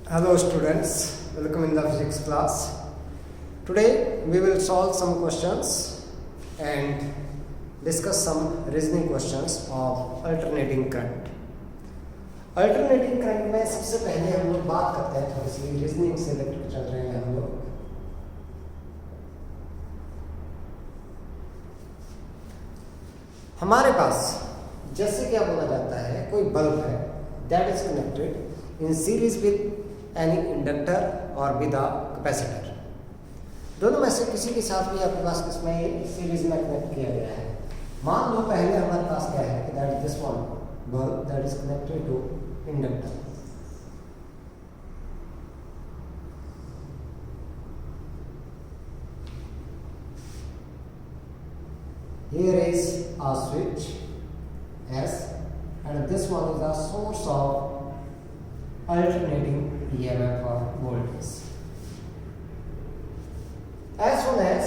Hello students, welcome in the physics class. Today we will solve some questions and discuss some reasoning questions of alternating current. Alternating current में सबसे पहले हम लोग बात करते हैं थोड़ी सी रीजनिंग से रिलेटेड चल रहे हैं हम लोग. हमारे पास जैसे क्या बोला जाता है, कोई बल्ब है that is connected in series with any inductor और विद अ कैपेसिटर. दोनों में से किसी के साथ भी आपके पास इसमें सीरीज में कनेक्ट किया गया है. मान लो पहले हमारे पास क्या है कि that is this one bulb that is connected to inductor. Here is a switch S and this one is a source of alternating EMF or voltage. As soon as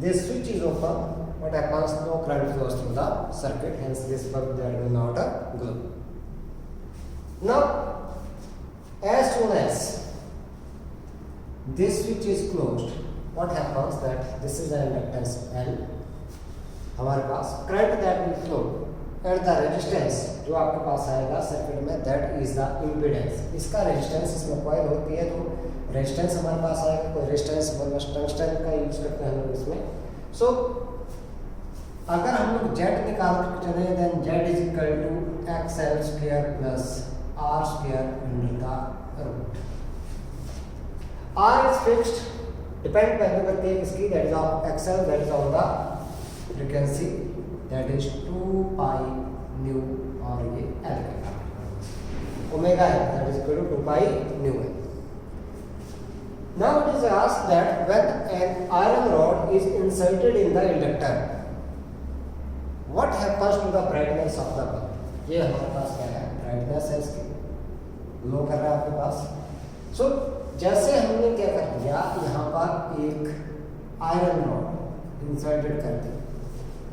this switch is open, what happens? No current flows through the circuit, hence this bulb there will not glow. Now, as soon as this switch is closed, what happens? That this is an inductance L. हमारे पास current that will flow at the resistance जो आपके पास आएगा circuit में, that is the impedance. इसका resistance इसमें coil होती है तो रेजिस्टेंस हमारे पास आएगा. कोई रेजिस्टेंस टंगस्टन का यूज करते हैं हम लोग इसमें. सो अगर हम लोग जेड निकाल कर चले then Z is equal to X L square plus R square under the root. R is fixed, depend पहले करती है किसकी, that is of XL, that is on the frequency that is 2 pi nu और ये L का omega है that is equal to 2 pi nu है. Now it is asked that when an iron rod is inserted in the inductor what happens to the brightness of the bulb. ये हमारे पास क्या है, ब्राइटनेस है इसकी, ग्लो कर रहा है आपके पास. सो जैसे हमने क्या कर दिया, यहाँ पर एक आयरन रॉड इंसर्टेड कर दी.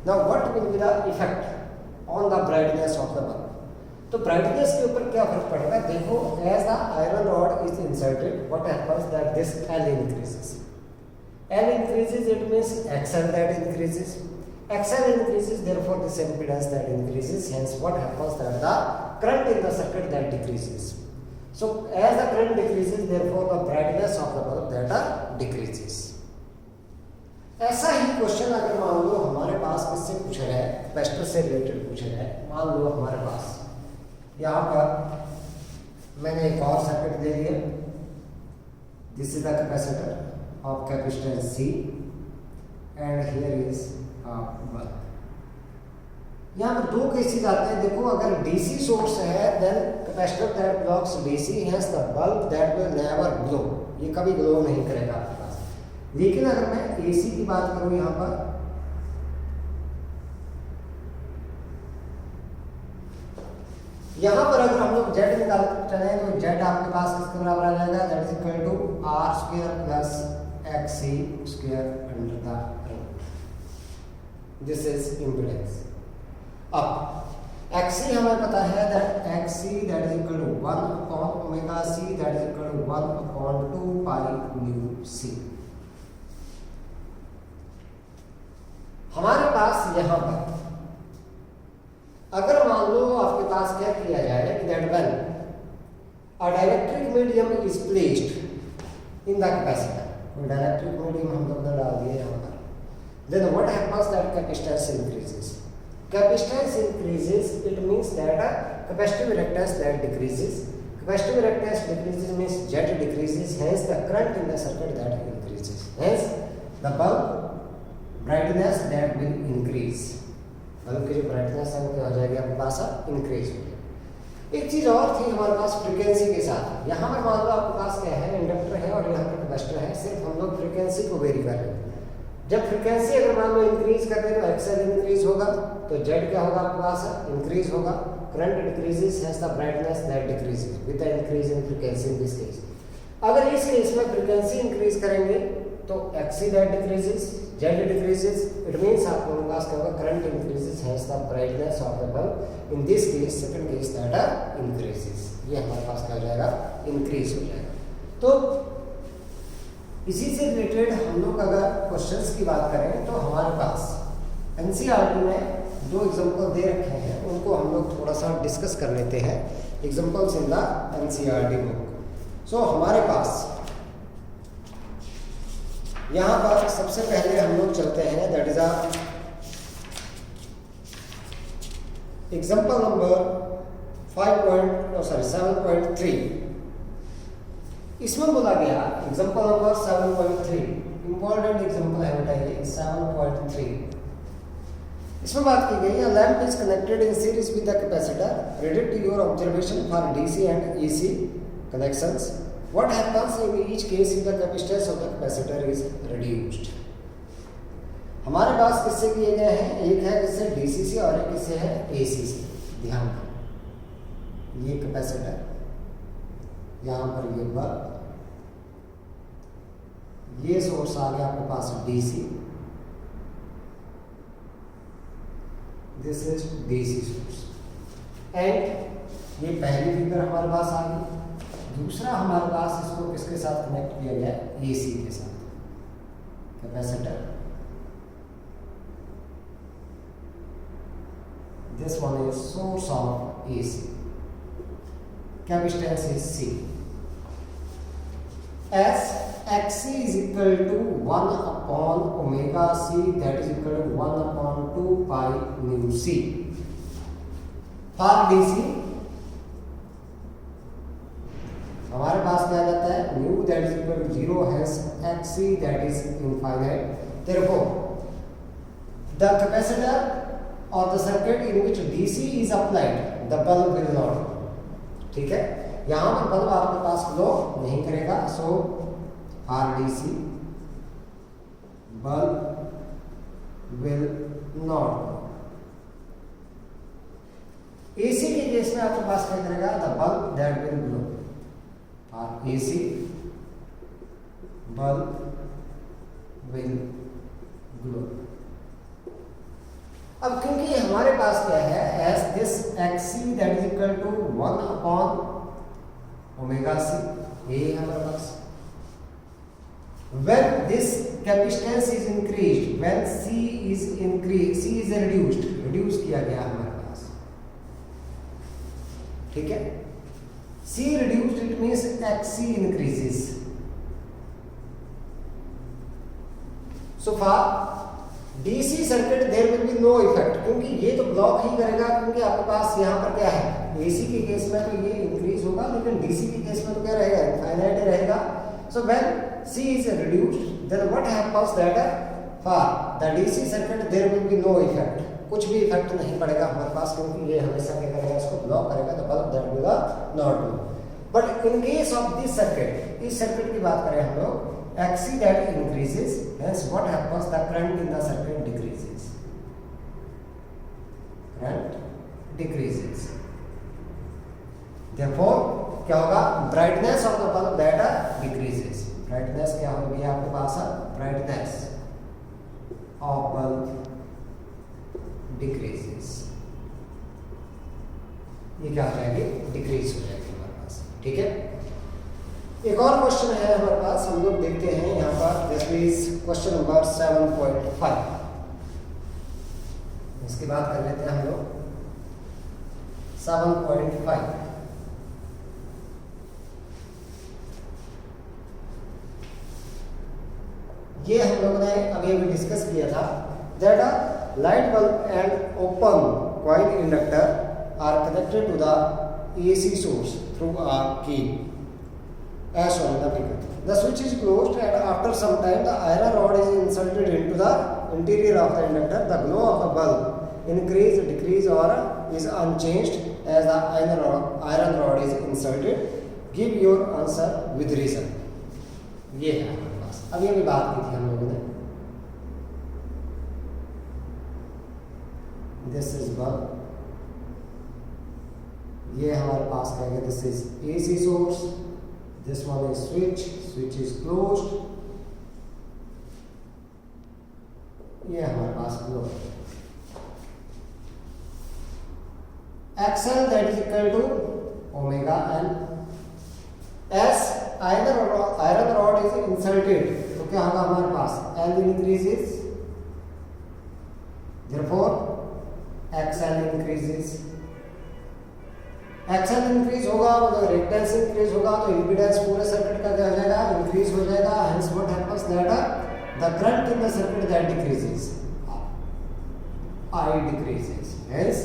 Now what will be the effect on the brightness of the bulb? तो brightness के ऊपर क्या फर्क पड़ेगा. देखो, as the iron rod is inserted, what happens that this L increases. L increases, it means XL that increases. XL increases, therefore this impedance that increases. Hence, what happens that the current in the circuit that decreases. So, as the current decreases, therefore the brightness of the bulb that decreases. ऐसा ही question अगर मान लो हमारे पास किससे पूछा जाए, capacitor से related पूछा जाए. मान लो हमारे पास यहाँ पर मैंने एक और सर्किट दे दिया. This is the capacitor of capacitance C and here is bulb. यहाँ पर दो केसेस आते हैं. देखो, अगर डीसी सोर्स है then capacitor that belongs DC, hence the bulb that will never glow. ये कभी ग्लो नहीं करेगा आपके पास. लेकिन अगर मैं एसी की बात करूं, यहां पर अगर हम लोग जेड निकाल चले तो जेड आपके पास किसके बराबर आ जाएगा, that is equal to R square plus XC square under the root. This is impedance. अब एक्सी हमें पता है that XC that is equal to 1 upon omega C that is equal to 1 upon 2 pi nu C. हमारे पास यहां पर अगर मान लो आपके पास क्या किया जाए कि that when a dielectric medium is placed in the capacitor, कोई डाइलेक्ट्रिक मीडियम हम लोग डाल दिए यहां पर, then what happens that capacitance increases. Capacitance increases, it means that capacitive reactance that decreases. Capacitive reactance decreases means Z decreases, hence the current in the circuit that increases. Hence the bulb brightness that will increase. Bulb की जो brightness है वो क्या हो जाएगी आपके पास, increase हो जाएगी. एक चीज और थी हमारे पास फ्रीक्वेंसी के साथ. यहाँ पर मान लो आपके पास क्या है, इंडक्टर है और यहाँ पर कैपेसिटर है. सिर्फ हम लोग फ्रीक्वेंसी को वेरी कर रहे हैं. जब फ्रीक्वेंसी अगर मान लो इंक्रीज कर रहे हैं तो एक्सएल इंक्रीज होगा, तो जेड क्या होगा आपके पास, इंक्रीज होगा. Current decreases, hence the brightness that decreases with the increase in frequency in this case. अगर इस केस में फ्रीक्वेंसी इंक्रीज करेंगे तो XC that decreases, Z decreases, it means आप लोगों के पास क्या होगा, current increases, hence the brightness of the bulb in this case second case that increases. ये हमारे पास क्या हो जाएगा, इंक्रीज हो जाएगा. तो इसी से रिलेटेड हम लोग अगर क्वेश्चंस की बात करें तो हमारे पास एनसीईआरटी में जो एग्जाम्पल दे रखे हैं उनको हम लोग थोड़ा सा डिस्कस कर लेते हैं। Examples in the NCERT book. So हमारे पास यहाँ पर सबसे पहले हम लोग चलते हैं, दैट इज एग्जाम्पल नंबर 7.3। इसमें बोला गया एग्जाम्पल नंबर 7.3 इंपॉर्टेंट एग्जाम्पल है बेटा ये 7.3। इसमें बात की गई है lamp is connected in series with the capacitor. Predict your observation for DC and AC connections. What happens in each case if the capacitance of the capacitor is reduced. हमारे पास किससे किए गए हैं, एक है किससे डीसी से और एक किससे है एसी से। ध्यान दो, ये कैपेसिटर, यहाँ पर ये बल्ब, ये सोर्स आ गया आपके पास DC, this is DC source. And ये पहली फिगर हमारे पास आ गई। दूसरा हमारे पास इसको किसके साथ कनेक्ट किया गया है, एसी के साथ, capacitor. This one is source of AC. Capacitance is C. As XC is equal to 1 upon omega C, that is equal to 1 upon 2 pi nu C. For DC हमारे पास क्या जाता है, nu that is equal to 0, hence XC that is infinite. Therefore, the capacitor or the circuit in which DC is applied, the bulb will not. ठीक है, यहाँ पर bulb आपके पास फ्लो नहीं करेगा। So are DC bulb will not. AC के case में आपके पास क्या करेगा, the bulb that will glow. Are AC bulb will glow. अब क्योंकि हमारे पास क्या है, as this XC that is equal to 1 upon omega C, ये है हमारे पास। When this capacitance is increased, when C is increase, C is reduced, reduce किया गया हमारे पास। ठीक है, C reduced it means XC increases. So far DC circuit there will be no effect, क्योंकि ये तो ब्लॉक ही करेगा, क्योंकि आपके पास यहाँ पर क्या है, एसी के केस में तो ये इंक्रीज होगा, लेकिन डीसी के केस में तो क्या रहेगा, इनफाइनाइट रहेगा। So when C is reduced then what happens that for the DC circuit there will be no effect, कुछ भी इफेक्ट नहीं पड़ेगा हमारे पास, क्योंकि ये हमेशा क्या करेगा, इसको ब्लॉक करेगा, the bulb that will not glow. But in case of this circuit, इस सर्किट की बात करें हम लोग, XC that increases, hence what happens, the current in the circuit decreases. Current decreases. Therefore क्या होगा, brightness of the bulb that decreases. Brightness क्या होगी आपके पास, brightness of bulb decreases. ये क्या हो जाएगी, डिक्रीज हो जाएगी हमारे पास। ठीक है, एक और क्वेश्चन है हमारे पास, हम लोग देखते हैं यहाँ पर। This is question number 7.5। इसकी बात कर लेते हैं हम लोग 7.5। ये हम लोगों ने अभी डिस्कस किया था, that a light bulb and open coil inductor are connected to the AC source through a key, as shown in the figure. The switch is closed and after some time the iron rod is inserted into the interior of the inductor. The glow of the bulb increase, decrease or is unchanged as the iron rod is inserted. Give your answer with reason. ये है हमारे पास, अभी अभी बात की थी हम लोगों ने। This is bulb, ये हमारे पास क्या है, this is AC source, this one is switch, switch is closed, ये हमारे पास closed। XL that is equal to omega L, S iron rod is inserted, तो क्या होगा हमारे पास L increases, therefore XL increases. XL increase होगा मतलब resistance increase होगा तो इंपीडेंस पूरे सर्किट का क्या हो जाएगा, इंक्रीज हो जाएगा। Hence what happens that the current in the circuit that decreases, I decreases, hence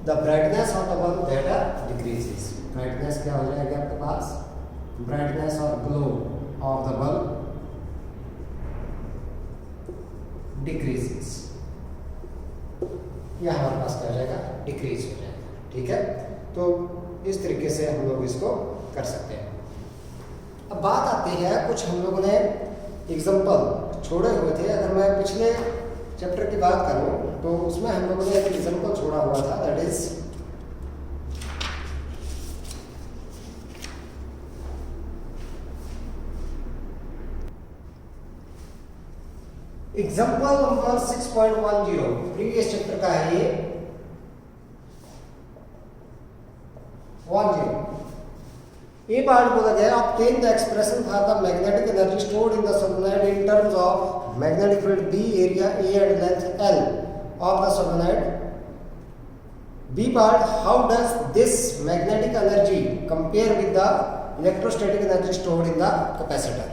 the brightness of the bulb that decreases। brightness क्या हो जाएगा आपके पास, brightness or glow of the bulb decreases, यह हमारे पास क्या हो जाएगा, डिक्रीज हो जाएगा। ठीक है, तो इस तरीके से हम लोग इसको कर सकते हैं। अब बात आती है, कुछ हम लोगों ने एग्जाम्पल छोड़े हुए थे। अगर मैं पिछले चैप्टर की बात करूं तो उसमें हम लोगों ने एक एग्जाम्पल छोड़ा हुआ था, that is example number 6.10, previous chapter का है ये 10। ये पार्ट बोला गया, obtain the expression for the magnetic energy stored in the solenoid in terms of magnetic field B, area A and length L of the solenoid। B part, how does this magnetic energy compare with the electrostatic energy stored in the capacitor।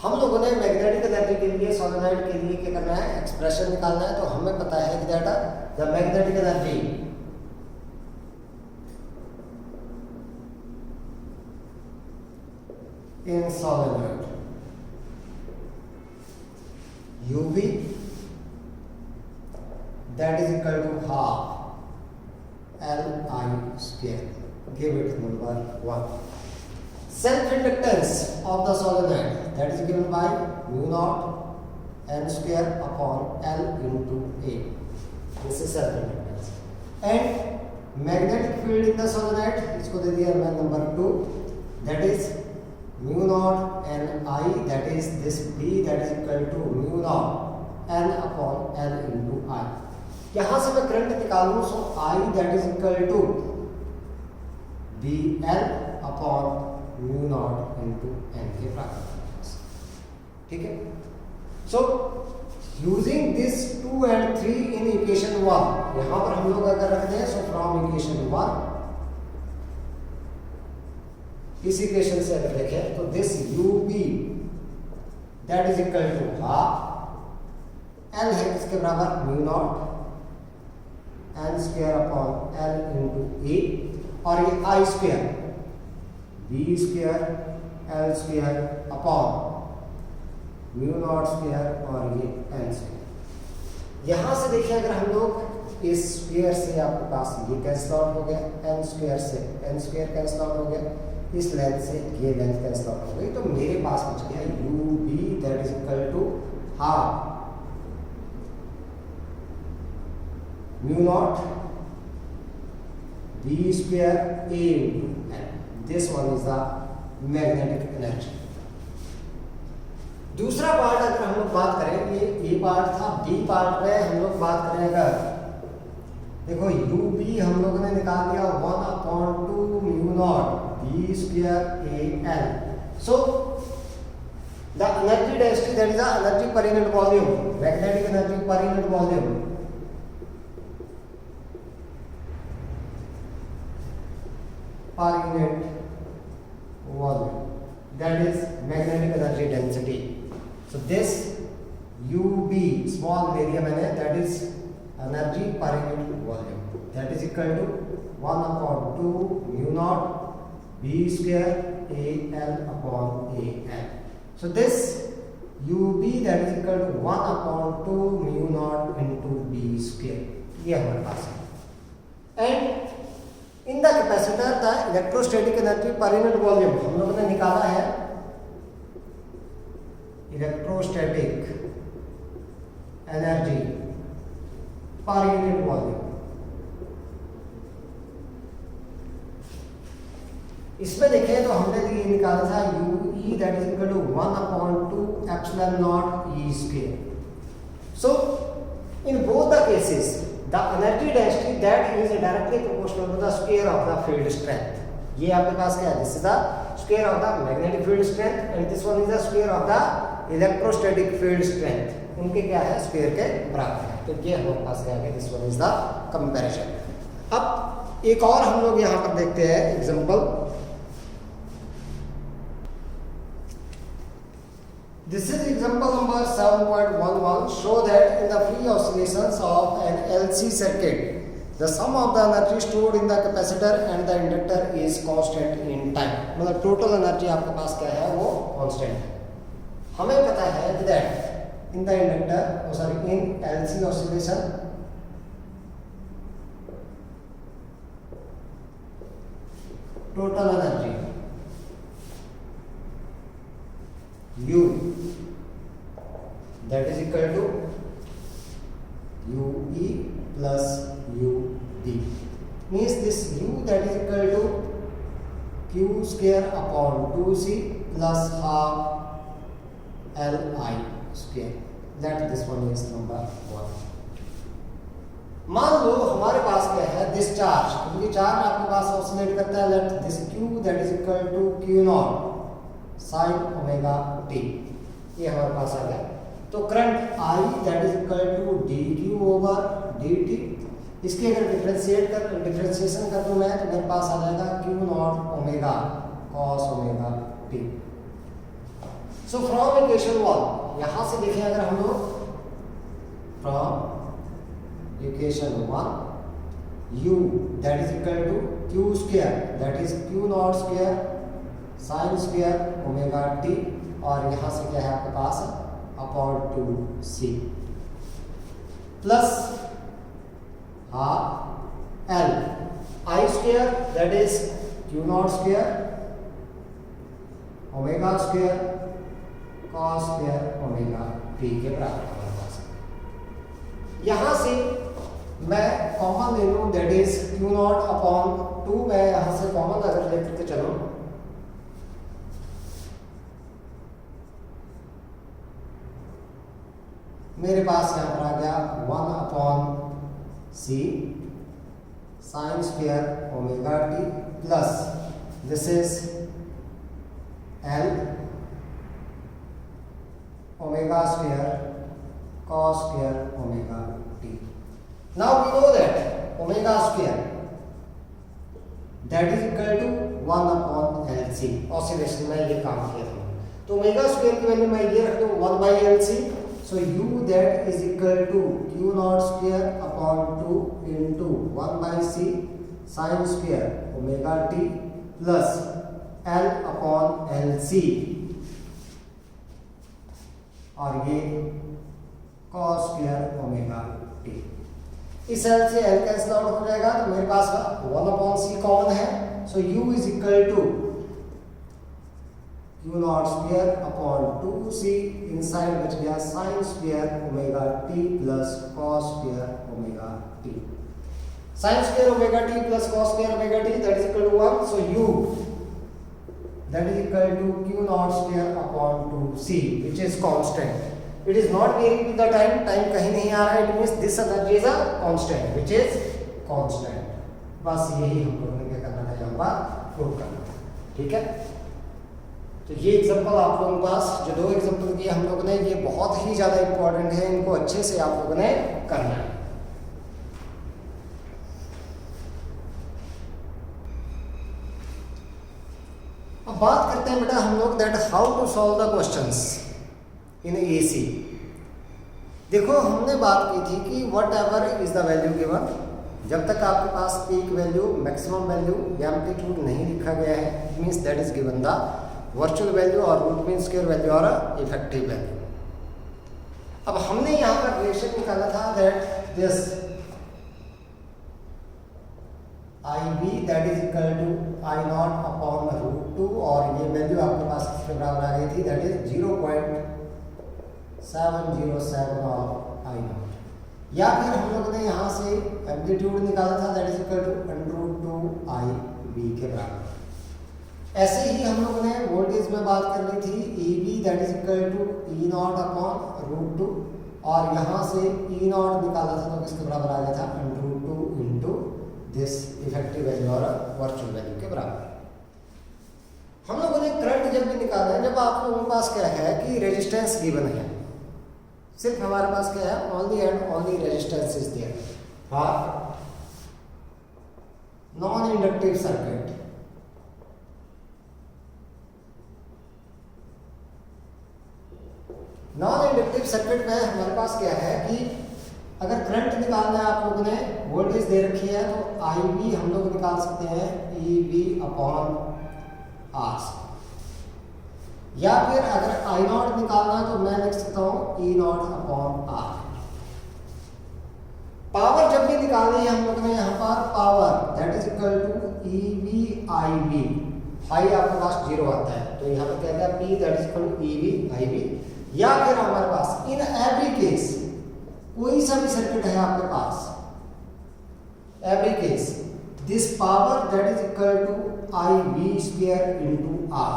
हम लोगों ने magnetic energy के लिए solenoid के लिए क्या करना है, एक्सप्रेशन निकालना है। तो हमें पता है कि data the magnetic energy in solenoid UV that is equal to half Li square, give it number 1। self inductance of the solenoid that is given by mu naught n square upon L into A, this is self inductance। and magnetic field in the solenoid, इसको दे दिया मैं number 2, that is mu naught n I, that is this B that is equal to mu naught n upon L into I। यहां से मैं current निकालूं, सो I that is equal to BL upon mu naught into n के बराबर। ठीक है, so using this 2 and 3 in equation 1, यहां पर हम लोग अगर रखते हैं, सो फ्रॉम इक्वेशन 1, इस इक्वेशन से अगर देखें तो this UB that is equal to half L है किसके बराबर, mu nought n square upon L into A, और ये I square B square L square upon mu nought square और ये n स्क्वायर। यहां से देखिए अगर हम लोग इस स्क्वायर से आपके पास ये कैंसिल आउट हो गया, n स्क्वायर से n स्क्वायर कैंसिल आउट हो गया, इस लेंथ से ये लेंथ कैंसिल आउट हो गई, तो मेरे पास बच गया UB that is equal to half mu nought B square A into L। This one is the magnetic energy. दूसरा पार्ट अगर हम लोग बात करें, ये A पार्ट था, B पार्ट में हम लोग बात करें अगर, देखो UB हम लोगों ने निकाल दिया 1/2 mu nought B square A L। So the energy density, that is the energy per unit volume, magnetic energy per unit volume, per unit volume, that is magnetic energy density। So this UB small area मैंने, that is energy per unit volume, that is equal to 1/2 mu naught B square A L upon A L। So this UB that is equal to 1/2 mu naught into B square, ये हमारे पास है। And in the capacitor the electrostatic energy per unit volume हम लोगों ने निकाला है, electrostatic energy per unit volume। इसमें देखें तो हमने ये निकाला था UE that is equal to 1/2 epsilon naught E square। So in both the cases the energy density that is directly proportional to the square of the field strength। ये आपके पास क्या है, this is the square of the magnetic field strength and this one is the square of the electrostatic field strength. उनके क्या है, square के बराबर है। तो ये हमारे पास क्या है, this one is the comparison. अब एक और हम लोग यहाँ पर देखते हैं example. This is example number 7.11. Show that in the free oscillations of an LC circuit, the sum of the energy stored in the capacitor and the inductor is constant in time. मतलब total energy आपके पास क्या है, वो constant है। हमें पता है that in the inductor, in LC oscillation, total energy U that is equal to UE plus UD, means this U that is equal to Q square upon 2C plus half Li square, that this one is number 1। मान लो हमारे पास क्या है, this charge, क्योंकि charge आपके पास oscillate करता है, let this Q that is equal to Q nought sine omega t, ये हमारे पास आ गया। तो current I that is equal to dQ over dt, इसके अगर डिफरेंशिएशन कर दूं मैं, तो मेरे पास आ जाएगा Q naught omega cos omega t. So from equation 1, यहाँ से देखें अगर हम लोग, from equation 1 U that is equal to Q square that is Q not square sine square omega t, और यहाँ से क्या है आपके पास upon 2C plus half L I square that is Q not square omega square cos square omega t के बराबर हमारे पास। यहाँ से मैं कॉमन ले लूँ, that is Q not upon 2, मैं यहाँ से कॉमन अगर लेकर के चलूँ, मेरे पास यहाँ पर आ गया 1 upon C sine square omega t plus this is L omega square cos square omega t. Now we know that omega square that is equal to 1 upon LC, oscillation में ये काम किया था। तो ओमेगा स्क्वायर की value मैं ये रख दूँ 1/LC, so U that is equal to Q naught square upon 2 into 1/C sin square omega t plus L upon LC, और ये cos square omega t। इस L से L कैंसिल आउट हो जाएगा, तो मेरे पास 1/C कॉमन है, so U is equal to Q not square upon 2C, inside बच गया sine square omega t plus cos square omega t. Sine square omega t plus cos square omega t that is equal to 1, so U that is equal to Q naught square upon 2C which is constant। It is not varying with the time, time कहीं नहीं आ रहा है, it means this energy is a constant which is constant। बस यही हम लोगों ने क्या करना था, यहाँ पर प्रूव करना था, ठीक है। तो ये एग्जांपल आप लोगों के पास जो 2 एग्जांपल किए हम लोगों ने, ये बहुत ही ज़्यादा इंपॉर्टेंट है, इनको अच्छे से आप लोगों ने करना है। अब बात करते हैं बेटा हम लोग that how to solve the questions in AC। देखो हमने बात की थी कि whatever is the value given, जब तक आपके पास पीक वैल्यू, मैक्सिमम वैल्यू या एम्पलीट्यूड नहीं लिखा गया है, means that is given the virtual value और रूट मीन स्क्वायर वैल्यू और इफेक्टिव वैल्यू। अब हमने यहाँ पर रिलेशन निकाला था that this IB that is equal to I nought upon √2, और ये वैल्यू आपके पास किसके बराबर आ गई थी, that is 0.707 of I not. या फिर हम लोगों ने यहाँ से एम्पलीट्यूड निकाला था that is equal to √2IB के बराबर। ऐसे ही हम लोगों ने वोल्टेज में बात कर ली थी EB that is equal to E not upon √2, और यहाँ से E नॉट निकाला था तो किसके बराबर आ गया था, √2 इंटू दिस इफेक्टिव वैल्यू और वर्चुअल वैल्यू के बराबर। लोगों ने करंट जब भी निकाला है, जब आप लोगों के पास क्या है कि रेजिस्टेंस गिवन है, सिर्फ हमारे पास क्या है, only and only resistance is there for non inductive circuit. Non inductive circuit में हमारे पास क्या है कि अगर करंट निकालना है, आप लोगों ने वोल्टेज दे रखी है, तो आई वी हम लोग निकाल सकते हैं ई वी अपॉन आर से, या फिर अगर आई नॉट निकालना है तो मैं लिख सकता हूं E not upon R. Power जब भी निकालनी है हम लोग ने यहाँ पर power that is equal to E V I V, I आपके पास 0 आता है तो यहाँ पर क्या क्या P that is equal to E V I V, या फिर हमारे पास इन एवरी केस कोई सा भी सर्किट है आपके पास, every case this power that is equal to I V square into R.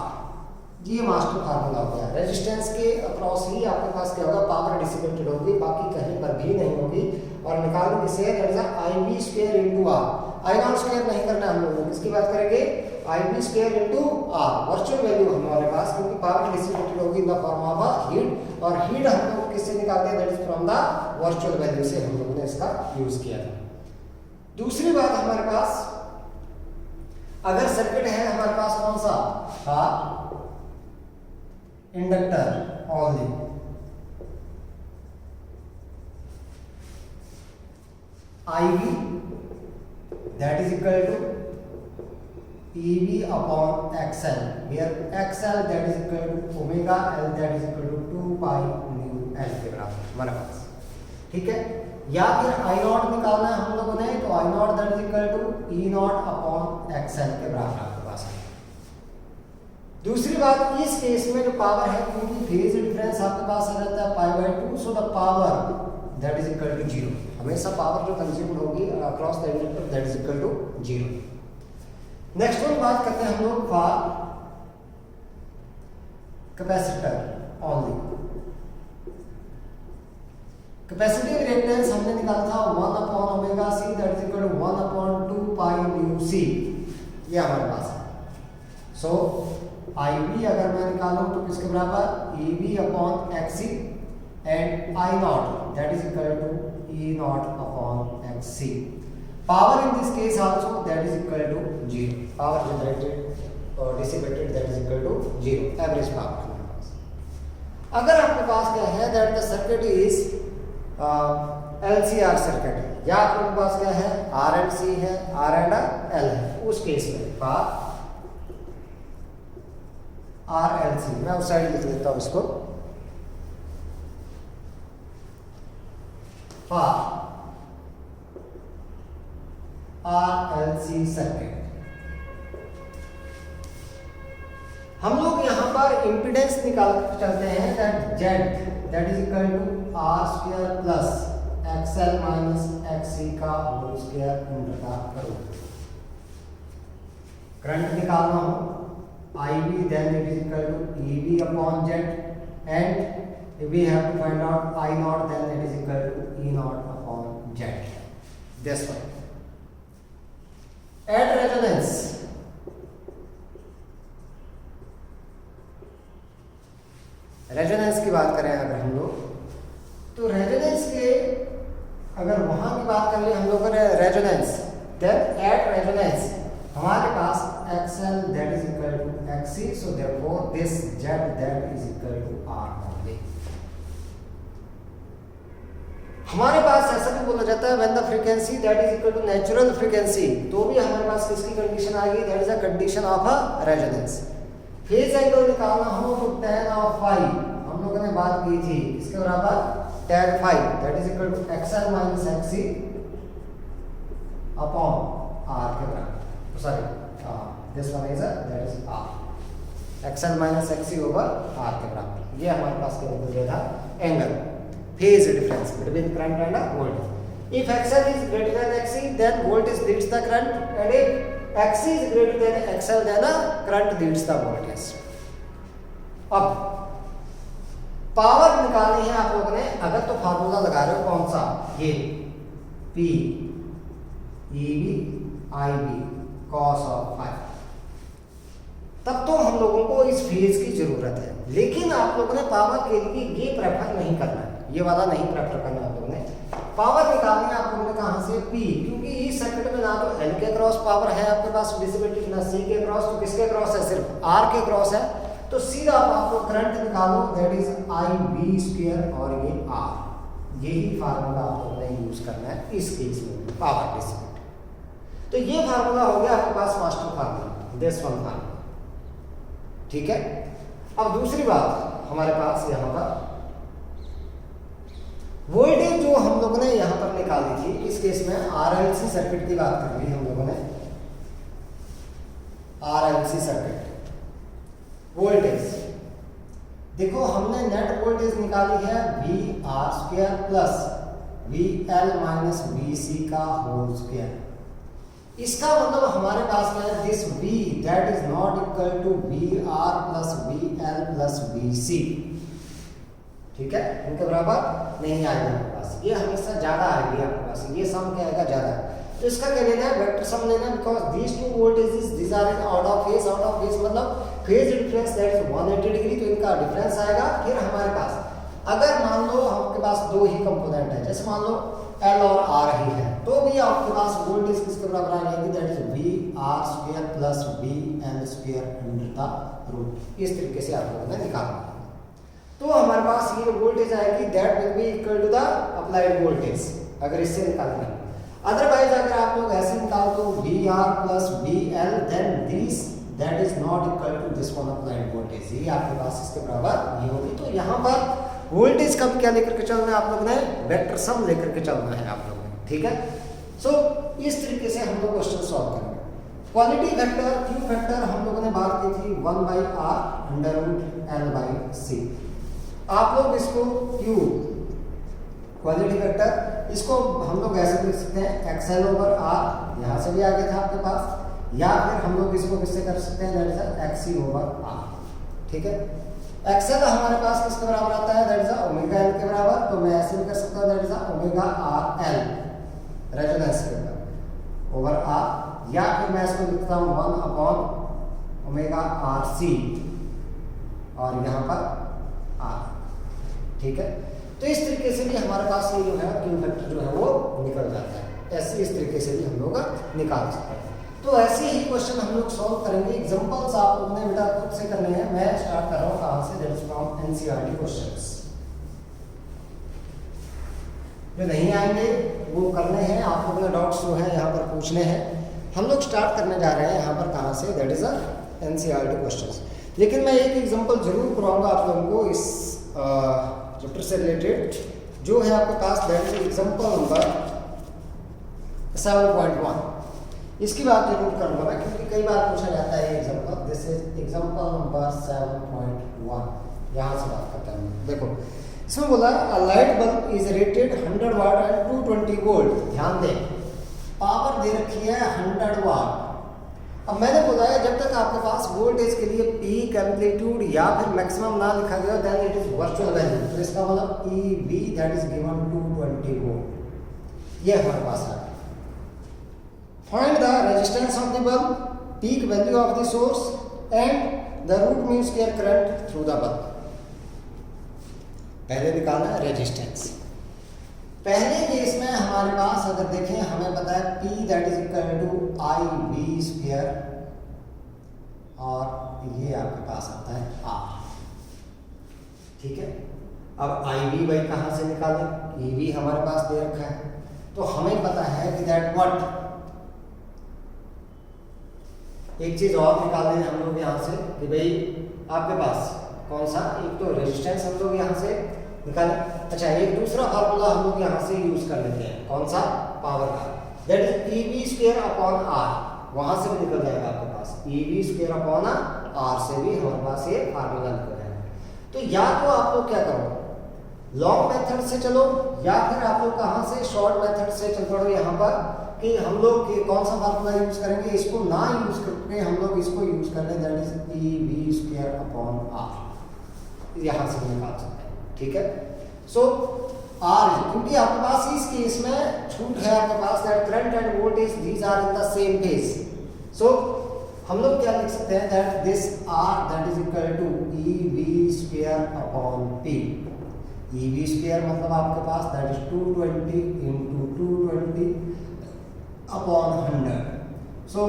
ये मास्टर फार्मूला हो गया। रेजिस्टेंस के अक्रॉस ही आपके पास क्या होगा, पावर डिसिपेटेड होगी, बाकी कहीं पर भी नहीं होगी। और निकालने किसे, that is I V square into R. I not square नहीं करना हम लोगों को, किसकी बात करेंगे, I V square into R, virtual value हमारे पास, क्योंकि पावर डिसिपेटेड होगी in the form of heat, और हीट हम लोग किससे निकालते हैं, that is from the virtual value से हम लोगों ने इसका यूज किया था। दूसरी बात हमारे पास, अगर सर्किट है हमारे पास कौन सा, inductor only, I V that is equal to EV upon XL, where XL that is equal to omega L that is equal to 2 pi mu L के बराबर हमारे पास, ठीक है। या फिर I नॉट निकालना है हम लोगों ने, तो I not that is equal to E not upon XL के बराबर आपके पास है। दूसरी बात, इस केस में जो पावर है, क्योंकि फेज डिफरेंस आपके पास आ जाता है π/2, so the power that is equal to 0, हमेशा पावर जो कंज्यूम्ड होगी across the inductor that is equal to 0। Next one बात करते हैं हम लोग for capacitor only. Capacitive reactance हमने निकाला था 1 upon omega C that is equal to 1 upon 2 pi mu C, ये हमारे पास है। सो आई वी अगर मैं निकालूं तो किसके बराबर, E V upon X C, and I not that is equal to E not upon X C. Power in this case also that is equal to 0. Power generated or dissipated that is equal to 0. Average power हमारे पास। अगर आपके पास क्या है, that the circuit is LCR circuit है, या आपके पास क्या है, R and C है, R and L है, उस केस में for RLC, मैं उस साइड लिख लेता हूँ इसको, for RLC सर्किट हम लोग यहाँ पर इम्पीडेंस निकाल चलते हैं, that Z that is equal to R square plus XL minus XC का होल स्क्वायर अंडर का रूट। करंट निकालना हो I V, then it is equal to E V upon Z, and we have to find out I naught, then it is equal to E naught upon Z. This one. At resonance, resonance की बात करें अगर हम लोग, तो resonance के अगर वहां की बात कर ले हम लोग रेजोनेंस, देन एट रेजोनेंस हमारे पास XL that is equal to XC, so therefore this Z that is equal to R only. हमारे पास ऐसा भी बोला जाता है when the frequency that is equal to natural frequency, तो भी हमारे पास किसकी कंडीशन आ गई, that is a condition of a resonance. Phase angle निकालना हो तो tan ऑफ phi हम लोगों ने बात की थी, इसके बराबर tan phi that is equal to XL minus XC upon R के बराबर, sorry this one is that is R, XL minus XC over R के बराबर। ये हमारे पास क्या निकल था, angle phase difference between current and voltage. If XL is greater than XC, then voltage leads the current, and if XC is greater than XL, then the current leads the voltage. अब power निकालनी है आप लोगों ने, अगर तो formula लगा रहे हो कौन सा, ये P EV IV cos of phi, तब तो हम लोगों को फेज की जरूरत है, लेकिन आप लोगों ने पावर के लिए ये प्रेफर नहीं करना है, ये वाला नहीं प्रेफर करना आप लोगों ने। पावर निकालनी है आप लोगों ने कहाँ से, P, क्योंकि इस सर्किट में ना तो L के क्रॉस पावर है आपके पास विजिबिलिटी, ना C के क्रॉस, तो किसके क्रॉस है, सिर्फ R के क्रॉस है। तो सीधा आप लोग करंट निकालो, दैट इज IB² और ये R, यही फार्मूला आप लोगों ने यूज करना है इस केस में पावर डिसिपेट। तो ये फार्मूला हो गया आपके पास master formula, this one formula, ठीक है। अब दूसरी बात हमारे पास यहाँ पर वोल्टेज जो हम लोगों ने यहाँ पर निकाली थी, इस केस में RLC सर्किट की बात कर ली हम लोगों ने, RLC सर्किट वोल्टेज, देखो हमने नेट वोल्टेज निकाली है VR² plus VL minus VC का होल स्क्वायर। इसका मतलब हमारे पास क्या है, this V that is not equal to VR plus VL plus VC, ठीक है, इनके बराबर नहीं आएगा आपके पास, ये हमेशा ज्यादा आएगी आपके पास, ये सम क्या आएगा, ज्यादा। तो इसका क्या लेना है, वेक्टर सम लेना है, because these two voltages these are in out of phase, out of phase मतलब phase difference that is 180 degree, तो इनका डिफरेंस आएगा। फिर हमारे पास अगर मान लो आपके पास दो ही कंपोनेंट है, जैसे मान लो L और R ही है, तो भी आपके पास वोल्टेज किसके बराबर आ जाएगी, that is VR² plus VL² under the root. इस तरीके से आप लोगों ने निकालना है। तो हमारे पास ये वोल्टेज आएगी that will be equal to the applied voltage, अगर इससे निकालना है। अदरवाइज अगर आप लोग ऐसे निकाल दो VR plus VL then this that is not equal to this one applied voltage, ये आपके पास इसके बराबर नहीं होगी। तो यहाँ पर वोल्टेज का क्या लेकर के चलना है आप लोगों ने, वेक्टर सम लेकर के चलना है आप लोगों ने, ठीक है। सो इस तरीके से हम लोग क्वेश्चन सॉल्व करेंगे। क्वालिटी वेक्टर, क्यू वेक्टर हम लोगों ने बात की थी 1/r अंडर रूट L/c। आप लोग इसको क्यू क्वालिटी वेक्टर, इसको हम लोग ऐसे लिख सकते हैं XL/r, यहाँ से भी आगे था आपके पास, या फिर हम लोग इसको किससे कर सकते हैं, दैट इज XC/r, ठीक है। XL हमारे पास किसके बराबर आता है, दैट इज ओमेगा L के बराबर, तो मैं ऐसे भी कर सकता हूँ, that is omega RL resonance के बराबर ओवर R, या फिर मैं इसको लिखता हूँ 1 ओमेगा RC और यहाँ पर R, ठीक है। तो इस तरीके से भी हमारे पास ये जो है क्यू फैक्टर जो है वो निकल जाता है, ऐसे इस तरीके से भी हम लोग निकाल सकते हैं। तो ऐसे ही क्वेश्चन हम लोग सॉल्व करेंगे। एग्जांपल्स आप लोगों ने बेटा खुद से करने हैं, मैं स्टार्ट कर रहा हूँ कहाँ से, that is from NCERT questions. जो नहीं आएंगे वो करने हैं, आप लोगों ने डाउट्स जो है यहाँ पर पूछने हैं। हम लोग स्टार्ट करने जा रहे हैं यहाँ पर कहाँ से, दैट इज एनसीईआरटी क्वेश्चंस। लेकिन मैं एक एग्जांपल जरूर करवाऊंगा आप लोगों को इस चैप्टर से रिलेटेड, जो है आपके पास, दैट इज एग्जांपल नंबर 7.1। इसकी बात जरूर करूंगा मैं, क्योंकि कई बार पूछा जाता है ये example. This is example number 7.1। यहाँ से बात करता हूँ। देखो इसमें बोला light bulb is rated 100 watt and 220 volt. ध्यान दें, पावर दे रखी है 100 वाट। अब मैंने बोला है जब तक आपके पास वोल्टेज के लिए पीक, एम्पलीट्यूड या फिर मैक्सिमम ना लिखा गया, then it is virtual value. तो इसका मतलब EV that is given 220 volt, ये हमारे पास है। Find the resistance of the bulb, peak value of the source and the root mean square current through the bulb। पहले निकालना है रेजिस्टेंस। पहले केस में हमारे पास अगर देखें, हमें पता है P that is equal to IV² और ये आपके पास आता है R, ठीक है। अब IV भाई कहाँ से निकालें, EV हमारे पास दे रखा है, तो हमें पता है कि दैट व्हाट, एक चीज और निकाल लें हम लोग यहाँ से कि भाई आपके पास कौन सा, एक तो रेजिस्टेंस हम लोग यहाँ से निकालें। अच्छा, एक दूसरा फार्मूला हम लोग यहाँ से यूज कर लेते हैं, कौन सा, पावर का, that is EV² upon R। वहां से भी निकल जाएगा आपके पास, EV² अपॉन R से भी हमारे पास ये फार्मूला निकल जाएगा। तो या तो आप लोग क्या करो, लॉन्ग मेथड से चलो, या फिर आप लोग कहाँ से, शॉर्ट मेथड से चल पड़ो यहाँ पर कि हम लोग कौन सा फार्मूला यूज करेंगे, इसको ना यूज करके हम लोग इसको यूज कर लें, that is EV² upon R। यहाँ से निकाल सकते हैं, ठीक है। सो R, क्योंकि आपके पास इस केस में छूट है आपके पास that current and voltage these are in the same phase. So हम लोग क्या लिख सकते हैं that this R that is equal to E V square upon P. E V square मतलब आपके पास that is 220 into 220 upon 100। So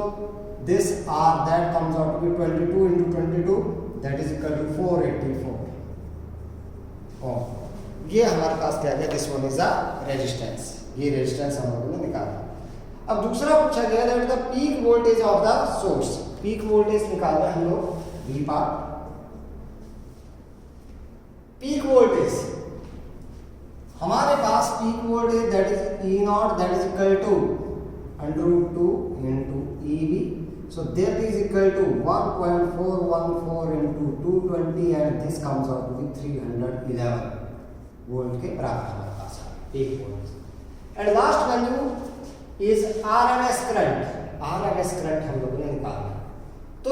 this R that comes out to be 22 into 22 that is equal to 484 ohm. ये हमारे पास क्या गया, this one is the resistance. ये resistance हम लोगों ने निकाला। अब दूसरा पूछा गया that the peak voltage of the source. Peak voltage निकाल रहे हैं हम लोग वी पार्ट। पीक वोल्टेज हमारे पास peak voltage that is E not that is equal to √2 into E V. So that is equal to 1.414 into 220 and this comes out to be 311 volt के बराबर हमारे पास peak voltage. And last value is RMS current. RMS current हम लोगों ने निकाला। तो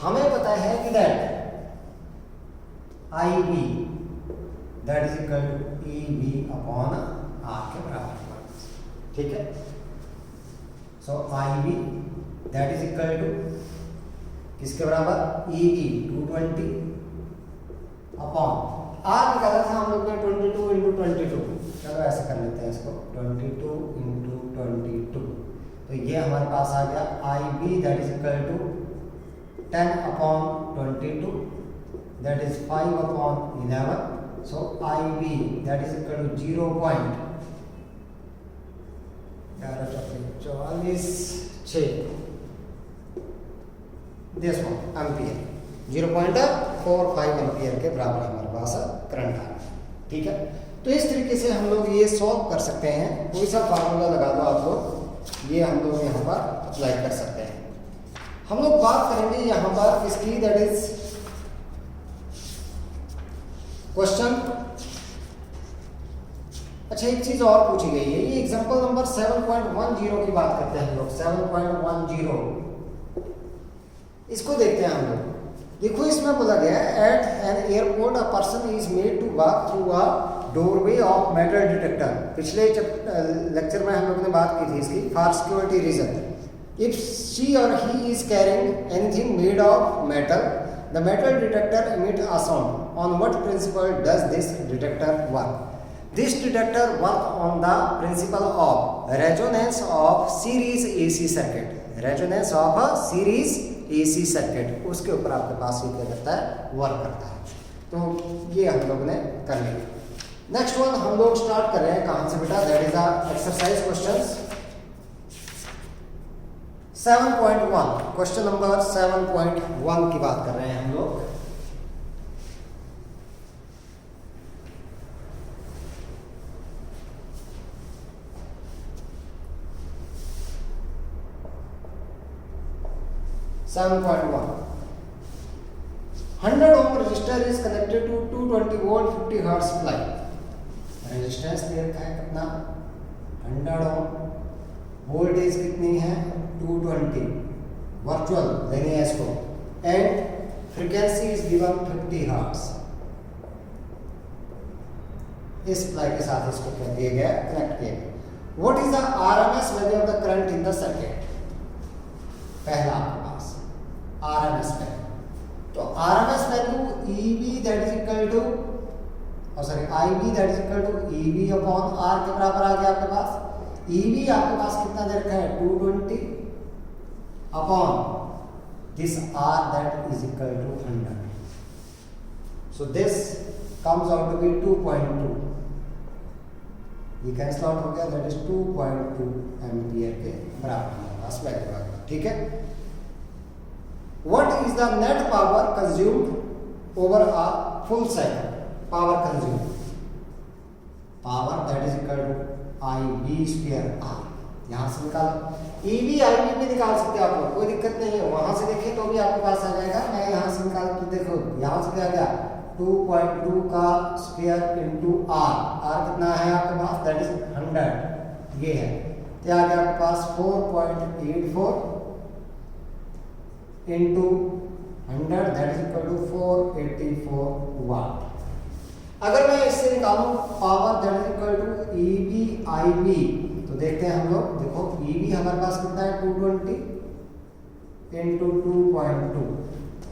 हमें पता है कि that I B that is equal to E B upon R के बराबर। ठीक है, so I B that is equal to किसके बराबर, ई बी 220 अपॉन आर निकाला था हम लोग ने 22 इंटू 22। चलो ऐसे कर लेते हैं इसको 22 इंटू 22। तो ये हमारे पास आ गया I B that is equal to 10 upon 22 that is 5 upon 11। So I B that is equal to 0.44 this one ampere 0.45 ampere के बराबर हमारे पास करंट आ रहा है। ठीक है, तो इस तरीके से हम लोग ये सॉल्व कर सकते हैं। कोई सा फार्मूला लगा दो आप लोग, ये हम लोग यहाँ पर अप्लाई कर सकते हैं। हम लोग बात करेंगे यहाँ पर इसकी दैट इज क्वेश्चन। अच्छा, एक चीज और पूछी गई है, ये एग्जांपल नंबर 7.10 की बात करते हैं हम लोग। 7.10 इसको देखते हैं हम लोग। देखो इसमें बोला गया है at an airport a person is made to walk through a doorway of metal detector. पिछले लेक्चर में हम लोगों ने बात की थी इसकी, for security reason. If she or he is carrying anything made of metal the metal detector emit a sound. On what principle does this detector work? This detector work on the principle of resonance of series AC circuit. Resonance of a series AC circuit उसके ऊपर आपके पास ये क्या करता है, work करता है। तो ये हम लोग ने कर लिया। नेक्स्ट वन हम लोग स्टार्ट कर रहे हैं कहां से बेटा, that is a exercise questions 7.1। Question number 7.1 की बात कर रहे हैं हम लोग। $7.1 100 ohm resistor is connected to 220 volt 50 hertz supply. Resistance दे रखा है कितना, 100 ओम, वोल्टेज कितनी है 220, वर्चुअल लेनी है इसको, and frequency is given 50 hertz. इस सप्लाई के साथ इसको क्या दिया गया, कनेक्ट किया गया। What is the RMS value of the current in the circuit? पहला आपके पास आरएमएस वैल्यू, तो RMS value EB that is equal to IB that is equal to EB upon R के बराबर आ गया आपके पास। EB आपके पास कितना दे रखा है 220 upon this R that is equal to 100, so this comes out to be 2.2, ये कैंसिल आउट हो गया, दैट इज 2.2 एम्पियर के बराबर हमारे पास वैल्यू आ गया। ठीक है, what is the net power consumed over a full cycle? Power consume, power that is equal to IB square R, यहां से निकालो। EB IB भी निकाल सकते हैं आप लोग, कोई दिक्कत नहीं है, वहां से देखें तो भी आपके पास आ जाएगा। मैं यहां से निकाल के देखो, यहां से क्या आ गया 2.2 का स्क्वायर इंटू R, R कितना है आपके पास दैट इज 100, ये है, तो आ गया आपके पास 4.84 into 100 that is equal to 484 watt. अगर मैं इससे निकालूं power that is equal to EB IB, तो देखते हैं हम लोग, देखो EB हमारे पास कितना है 220 इंटू 2.2,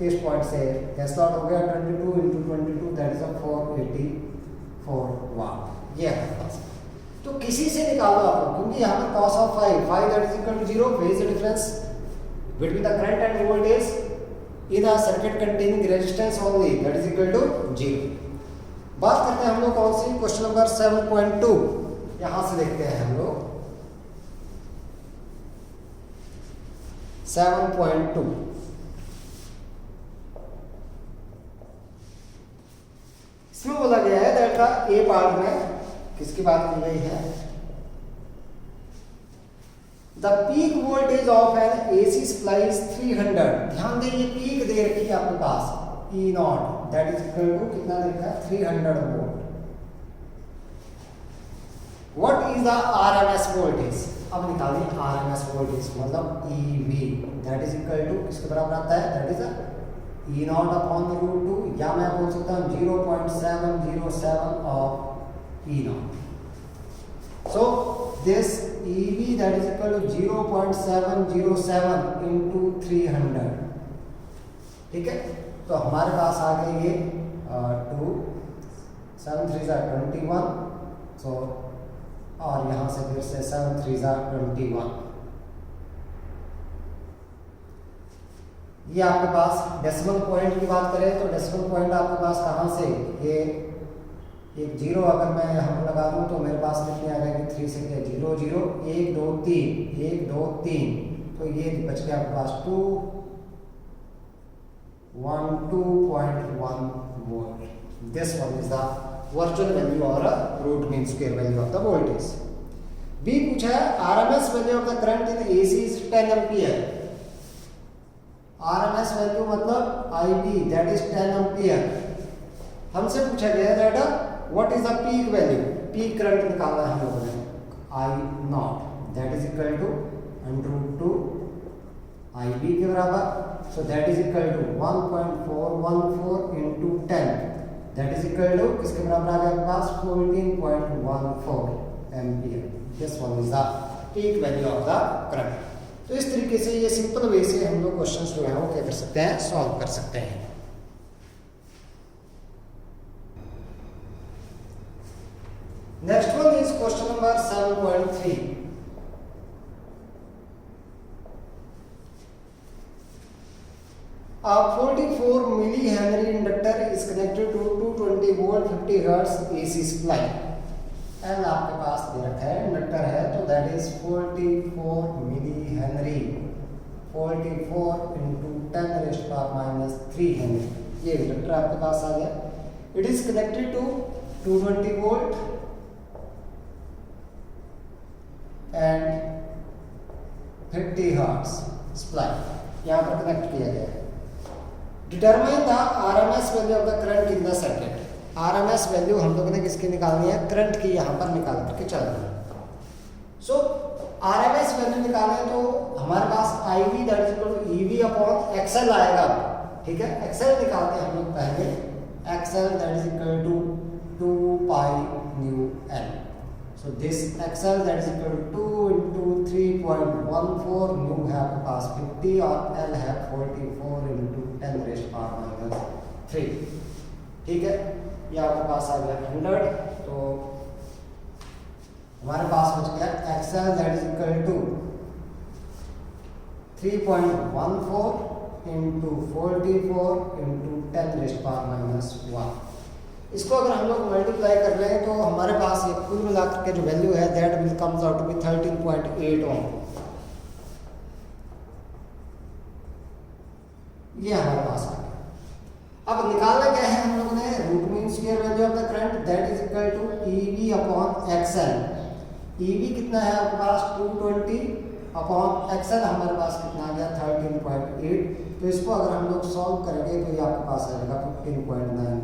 इस पॉइंट से कैंसल आउट हो गया, 22 इंटू 22 दैट इज 484 वाट। ये है पास। तो किसी से निकालो आपको, क्योंकि यहाँ पर cos of 5 that is equal to 0, phase difference between the current and voltage in a circuit containing resistance only that is equal to 0। बात करते हैं हम लोग कौन सी, क्वेश्चन नंबर 7.2, यहां से देखते हैं हम लोग 7.2। इसमें बोला गया है दैट द ए पार्ट में किसकी बात की गई है, the peak voltage of an AC supply is 300। ध्यान दें ये पीक दे रखी है आपके पास E naught that is equal to कितना देखा है 300 volt. What is the RMS voltage, अब निकालिए आरएमएस वोल्टेज मतलब EV that is equal to किसके बराबर आता है, that is E not upon the root 2, या मैं बोल सकता हूँ 0.707 of E naught. So this EV that is equal to 0.707 into 300, ठीक है। तो हमारे पास आ गए ये 2 7 3 21, सो और यहाँ से फिर से 7 3 21। ये आपके पास डेसिमल पॉइंट की बात करें तो डेसिमल पॉइंट आपके पास कहाँ से, ये एक जीरो अगर मैं यहाँ पर लगा दूँ तो मेरे पास कितने आ जाएंगे, 3 से क्या 0 0 1 2 3 1 2 3, तो ये बच गया आपके पास 212.1 volt. This one is the virtual value और root mean square value of the voltage. B पूछा है RMS value of the current in AC is 10 ampere. RMS value मतलब आईबी दैट इज 10 एम्पियर। हमसे पूछा गया that what is the peak value, peak current निकालना है हम लोगों ने, I not that is equal to √2 IB के बराबर, so that is equal to 1.414 into 10 that is equal to किसके बराबर आ गया आपके पास 14.14 ampere. This one is the peak value of the current. तो इस तरीके से ये सिंपल वे से हम लोग क्वेश्चंस जो है वो क्या कर सकते हैं, सॉल्व कर सकते हैं। Next one is question number 7.3. A 44 millihenry inductor is connected to 220 volt 50 hertz AC supply. And आपके पास दे रखा है इंडक्टर है तो that is 44 millihenry, 44 into 10 raised to power minus 3 henry। ये इंडक्टर आपके पास आ गया। It is connected to 220 volt and 50 hertz supply यहाँ पर कनेक्ट किया गया है। Determine the RMS value of the current in the circuit. RMS value हम लोगों ने किसकी निकालनी है, करंट की यहाँ पर निकाल करके चल रही है। सो आरएमएस वैल्यू निकालें तो हमारे पास I V that is equal to EV upon X L आएगा, ठीक है। एक्सएल निकालते हैं हम लोग पहले, X L that is equal to 2 pi nu L. So this XL that is equal to 2 into 3.14, nu है आपके पास 50 और L है 44 into 10 raised to power minus 3, ठीक है। ये आपके पास आ गया 100, तो हमारे पास बच गया XL that is equal to 3.14 into 44 into 10 raised to power minus 1। इसको अगर हम लोग मल्टीप्लाई कर लें तो हमारे पास ये कुल मिलाकर के जो वैल्यू है that will comes out to be 13.8 ohm. ये हमारे पास आ गया। अब निकालना क्या है हम लोगों ने, root mean square value of the current that is equal to EV upon XL. EV कितना है आपके पास 220 अपॉन एक्सएल हमारे पास कितना आ गया 13.8। तो इसको अगर हम लोग सॉल्व करेंगे तो ये आपके पास आ जाएगा 15.9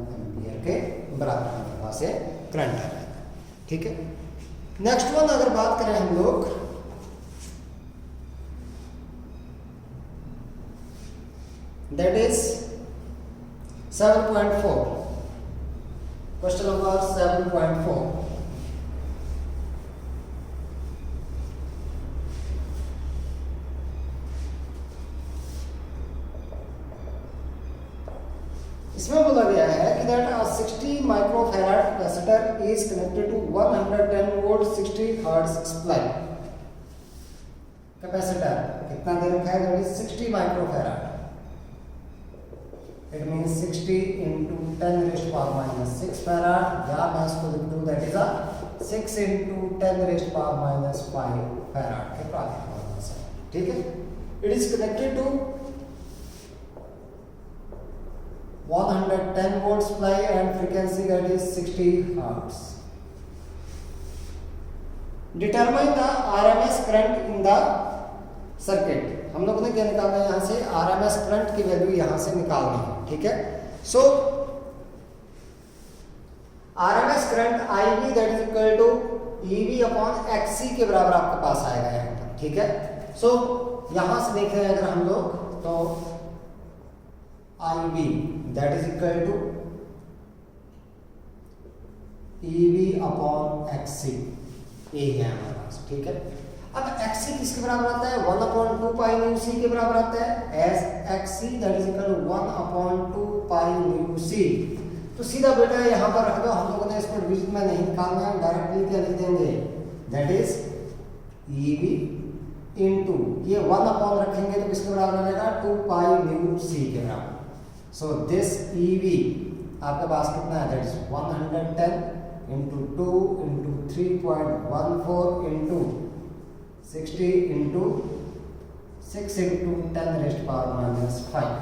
के बराबर हमारे पास है करंट आ जाएगा, ठीक है। नेक्स्ट वन अगर बात करें हम लोग, दैट इज 7.4, क्वेश्चन नंबर 7.4। इसमें बोला गया है कि that a 60 microfarad capacitor is connected to 110 volt 60 hertz supply. Capacitor कितना दे रखा है? That is 60 microfarad. It means 60 into 10 raised to power minus 6 farad, या मैं इसको लिख दूं that is a 6 into 10 raised to power minus 5 farad के प्राकृतिक से। ठीक है, it is connected to 110 volt supply and frequency that is 60 hertz. Determine the RMS current in the circuit. हम लोगों ने क्या निकालना है यहाँ से? RMS करंट की वैल्यू यहाँ से निकालनी है। ठीक है, so RMS current IB that is equal to EV upon XC के बराबर आपके पास आएगा यहाँ पर। ठीक है, सो यहाँ से देख रहे हैं अगर हम लोग तो IB that is equal to EV upon XC, ये है हमारे पास। ठीक है, अब XC किसके बराबर आता है? 1 अपॉन 2 पाई न्यू C के बराबर आता है, as XC that is equal to 1 upon 2 pi nu C। तो सीधा बेटा यहाँ पर रख दो, हम लोगों ने इसको डिवीजन में नहीं निकालना है, डायरेक्टली क्या लिख देंगे? दैट इज EV इनटू ये 1 अपॉन रखेंगे तो किसके बराबर रहेगा? 2 पाई न्यू C के बराबर। So this EV आपके पास कितना है? That is 110 into 2 into 3.14 into 60 into 6 into 10 raised to power minus 5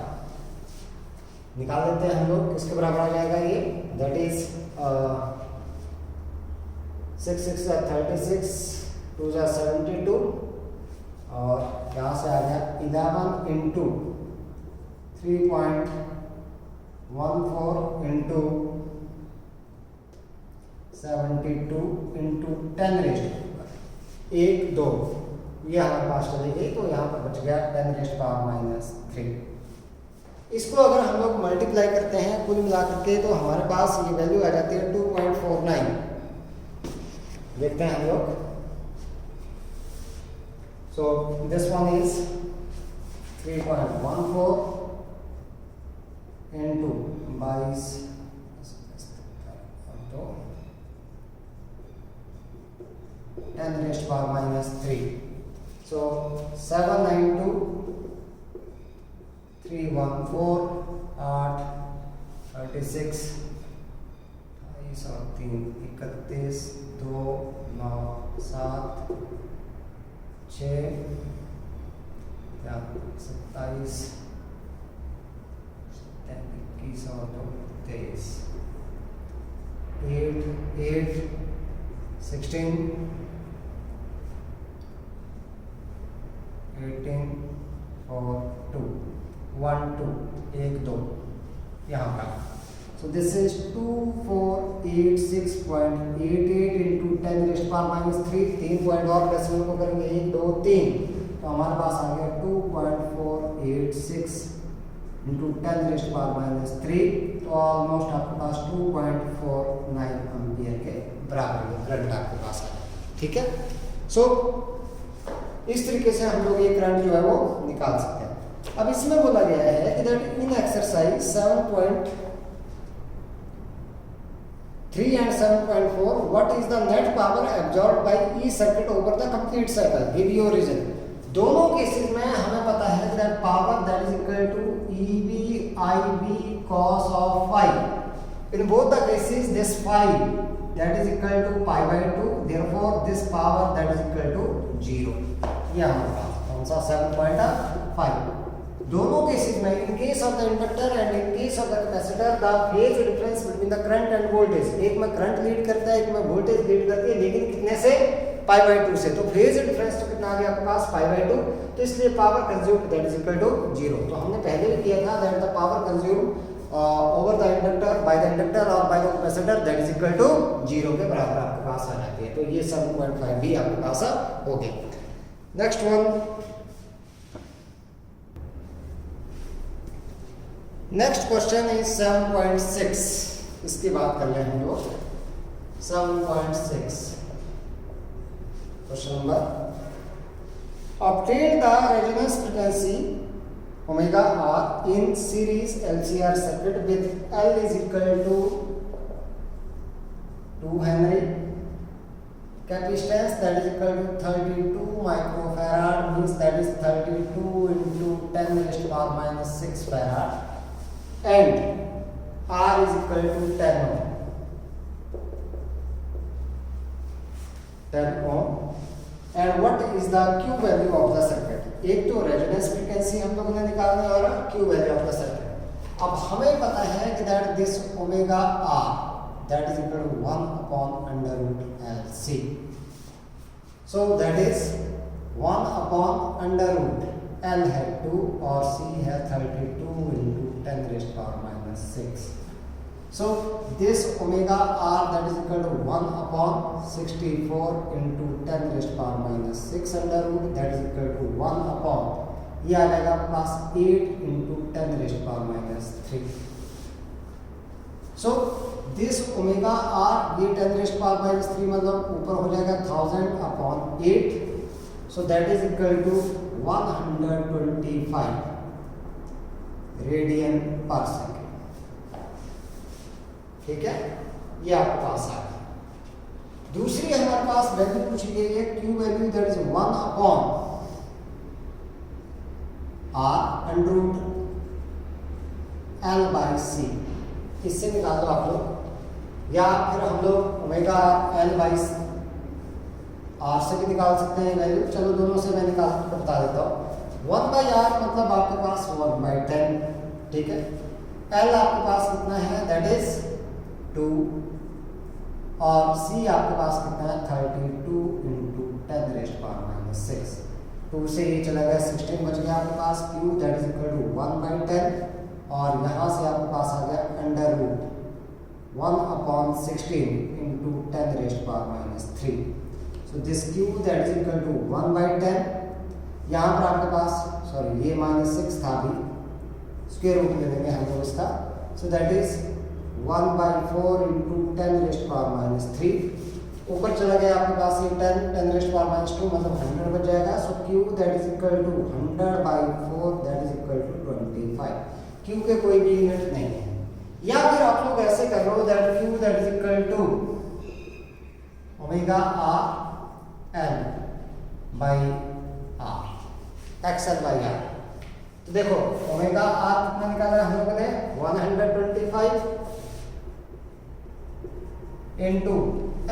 निकाल देते हैं हम लोग। किसके बराबर आ जाएगा ये? That is 6 6 36 2 72 और यहाँ से आ गया 11 into 3.14 into 72 into 10 रेस्ट 1 2 ये हमारे पास चली गई, तो यहाँ पर बच गया 10 रेस्ट पावर माइनस 3। इसको अगर हम लोग मल्टीप्लाई करते हैं कुल मिलाकर के तो हमारे पास ये वैल्यू आ जाती है 2.49। देखते हैं हम लोग। सो this one is 3.14 into 22 10 raised to power minus 3. So 792 314 8 36 3 31 2 9 7 6 27 21 और 23 8 8 16 18 और 2 1 2 1 2 यहाँ पर। So this is 2486.88 into 10 raised to power minus 3। 3 point और डेसिमल को करेंगे 1 2 3 तो हमारे पास आ गया 2.486 into 10 raised to power minus 3। तो ऑलमोस्ट आपके पास 2.49 एम्पियर के बराबर ये करंट आपके पास आ गया। ठीक है, सो इस तरीके से हम लोग ये करंट जो है वो निकाल सकते हैं। अब इसमें बोला गया है कि that in exercise 7.3 and 7.4 what is the net power absorbed by each circuit over the complete cycle? Give your reason। दोनों केसेस में हमें पता है कि that power that is equal to EV IB cos of phi। In both the cases this phi that is equal to pi by 2, therefore this power that is equal to 0। ये हमारे पास कौन सा 7.5। दोनों केसेस में in case of the inductor and in case of the capacitor the phase difference between the current and voltage, एक में current lead करता है एक में वोल्टेज लीड करती है, लेकिन कितने से? पाई बाई 2 से। तो फेज डिफरेंस तो कितना आ गया आपके पास? Pi by 2। तो इसलिए power consumed that is equal to 0। तो हमने पहले भी किया था that the power consumed over the inductor by the inductor और by the capacitor that is equal to 0 के बराबर आपके पास आ जाती है। तो ये 7.5 भी आपके पास हो गया। Next one, next question is 7.6। इसकी बात कर रहे हैं हम लोग। 7.6 question number, obtain the resonance frequency omega r in series LCR circuit with L is equal to 2 Henry, capacitance that is equal to 32 microfarad, means that is 32 into 10 raised to power minus 6 farad, and R is equal to 10 ohm. 10 ohm. And what is the Q value of the circuit? एक तो resonance frequency हम लोगों ने निकालना है और Q value of the circuit. अब हमें पता है कि that this omega R that is equal to 1 upon under root LC. So that is 1 upon under root L है 2 और C है 32 into 10 raised to power minus 6. So this omega R that is equal to 1 upon 64 into 10 raised to power minus 6 under root, that is equal to 1 upon, ये आ जाएगा plus 8 into 10 raised to power minus 3. So this omega R, ये 10 raised to power minus 3 मतलब ऊपर हो जाएगा 1000 upon 8. So that is equal to 125 radian per second. ठीक है, ये आपके पास आ गया। दूसरी हमारे पास वैल्यू पूछी गई है Q value, that is 1 upon R under root L by C। इससे निकाल दो आप लोग, या फिर हम लोग ओमेगा L बाई R से भी निकाल सकते हैं वैल्यू। चलो दोनों से मैं निकाल बता देता हूँ। 1 बाई R मतलब आपके पास 1 बाई 10। ठीक है, L आपके पास कितना है, दैट इज 2 और C आपके पास कितना है 32 into 10 raised to power minus 6। 2 से ये चला गया 16 बच गया आपके पास Q that is equal to 1 by 10 और यहाँ से आपके पास आ गया under root 1 upon 16 into 10 raised to power minus 3। So this Q that is equal to 1 by 10, यहाँ पर आपके पास सॉरी ये -6 था, अभी स्क्वायर रूट ले लेंगे हम लोग इसका। So that is 1 by 4 into 10 raised to power minus 3। ऊपर चला गया आपके पास ये 10 raised to power minus 2 मतलब 100 बच जाएगा। सो Q that is equal to 100 by 4 that is equal to 25। Q के कोई भी यूनिट नहीं है, या फिर आप लोग ऐसे कर लो that Q that is equal to omega R L by R, XL by R। तो देखो ओमेगा R कितना निकाला हम लोगों ने 125 इनटू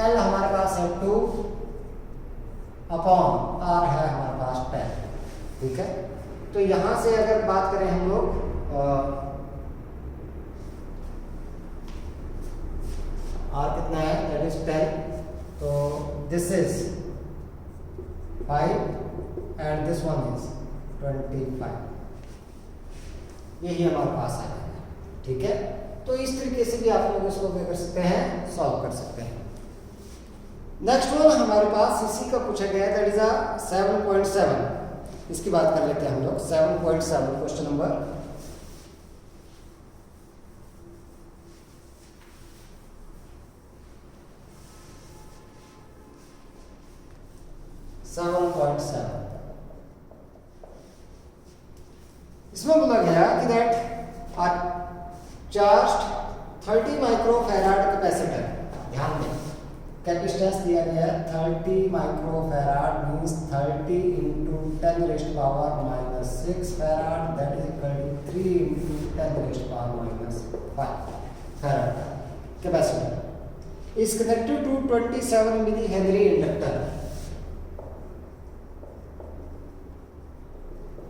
L हमारे पास है 2 अपॉन R है हमारे पास 10। ठीक है, तो यहां से अगर बात करें हम लोग R कितना है, दैट इज 10, तो this is 5 and this one is 25। यही हमारे पास आ जाएगा। ठीक है, तो इस तरीके से भी आप लोग इसको क्या कर सकते हैं, सॉल्व कर सकते हैं। नेक्स्ट वन हमारे पास इसी का पूछा गया है, दैट इज अ 7.7। इसकी बात कर लेते हैं हम लोग। 7.7 क्वेश्चन नंबर 7.7। इसमें बोला गया कि दैट चार्ज्ड 30 माइक्रोफैराड कैपेसिटर, ध्यान दें कैपेसिटेंस दिया गया है 30 microfarad means 30 into 10 raised to power minus 6 farad, that is equal to 3 into 10 raised to power minus 5 farad capacitor is connected to 27 millihenry inductor।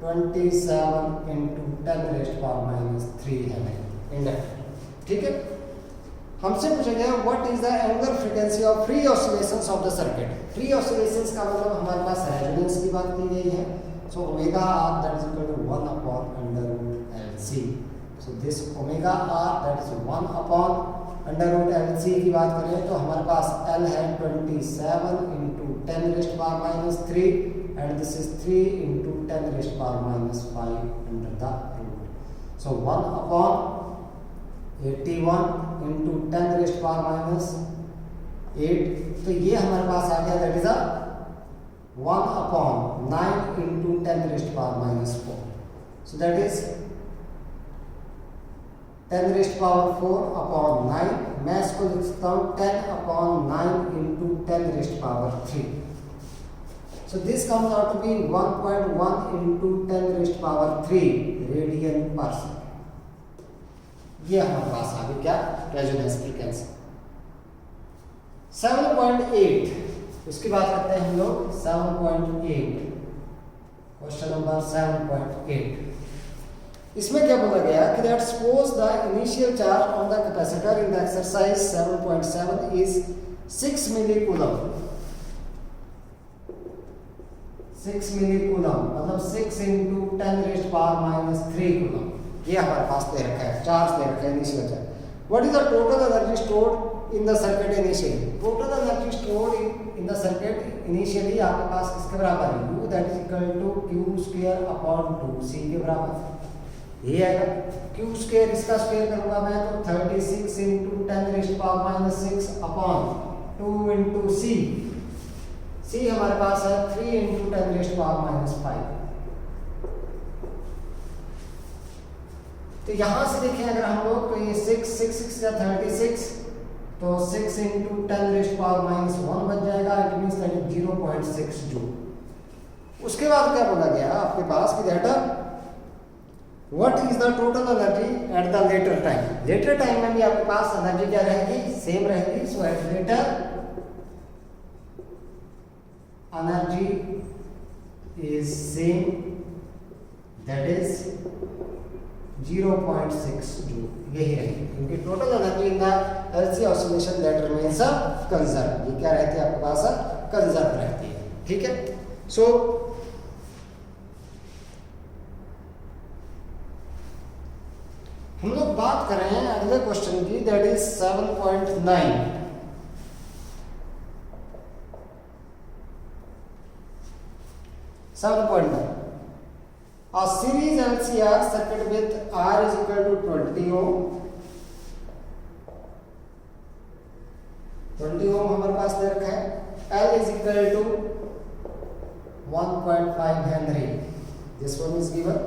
27 into 10 raised to power minus 3 है inductor. ठीक है, हमसे पूछा गया what is the angular frequency of free oscillations of the circuit. Free oscillations का मतलब हमारे पास resonance की बात की गई है। So omega R that is equal to 1 upon under root LC. So this omega R that is 1 upon under root LC की बात करें तो हमारे पास एल है 27 into 10 raised to power minus 3 and this is 3 into 10 raised to power minus 5 under the root। So 1 upon 81 into 10 raised to power minus 8, तो ये हमारे पास आ गया that is a 1 upon 9 into 10 raised to power minus 4। So that is 10 rest power 4 upon 9. मैं इसको लिख सकता हूँ 10 upon 9 into 10 rest power 3. So this comes out to be 1.1 into 10 raised power 3 radian पर सेकंड. ये हमारे पास आ गया क्या, रेजोनेंस फ्रीक्वेंसी. 7.8 उसकी बात करते हैं हम लोग. 7.8 क्वेश्चन नंबर 7.8. इसमें क्या बोला गया कि that suppose the initial charge on the capacitor in the exercise 7.7 is 6 मिलीकूलम. 6 मिलीकूलम मतलब 6 into 10 rest power minus 3 coulomb. ये हमारे पास दे रखा है, चार्ज दे रखा है initial charge. What is the total energy stored in the circuit initially. Total energy stored in the circuit initially आपके पास किसके बराबर है, U that is equal to Q square upon 2C के बराबर. ये आएगा Q स्क्वायर, इसका स्क्वायर करूंगा मैं तो 36 into 10 rest power minus 6 upon 2 into C. C हमारे पास है 3 इंटू 10 रेस्ट पावर माइनस 5. तो यहां से देखें अगर हम लोग तो ये 6 या 36 तो 6 इंटू 10 रेस्ट पावर माइनस 1 बच जाएगा. It means that is 0.6 joule. उसके बाद क्या बोला गया आपके पास कि that what is the total energy at the later time. Later time में भी आपके पास एनर्जी क्या रहेगी, सेम रहेगी. So at later energy is same, that is 0.6 joule. यही रहेगी क्योंकि total energy in the LC oscillation that remains conserve. ये क्या रहती है आपके पास, कंजर्व रहती है. ठीक है. सो हम लोग बात कर रहे हैं अगले क्वेश्चन की, that is 7.9. A series LCR circuit with R is equal to 20 ohm. 20 ohm हमारे पास दे रखा है. L is equal to 1.5 Henry. This one is given.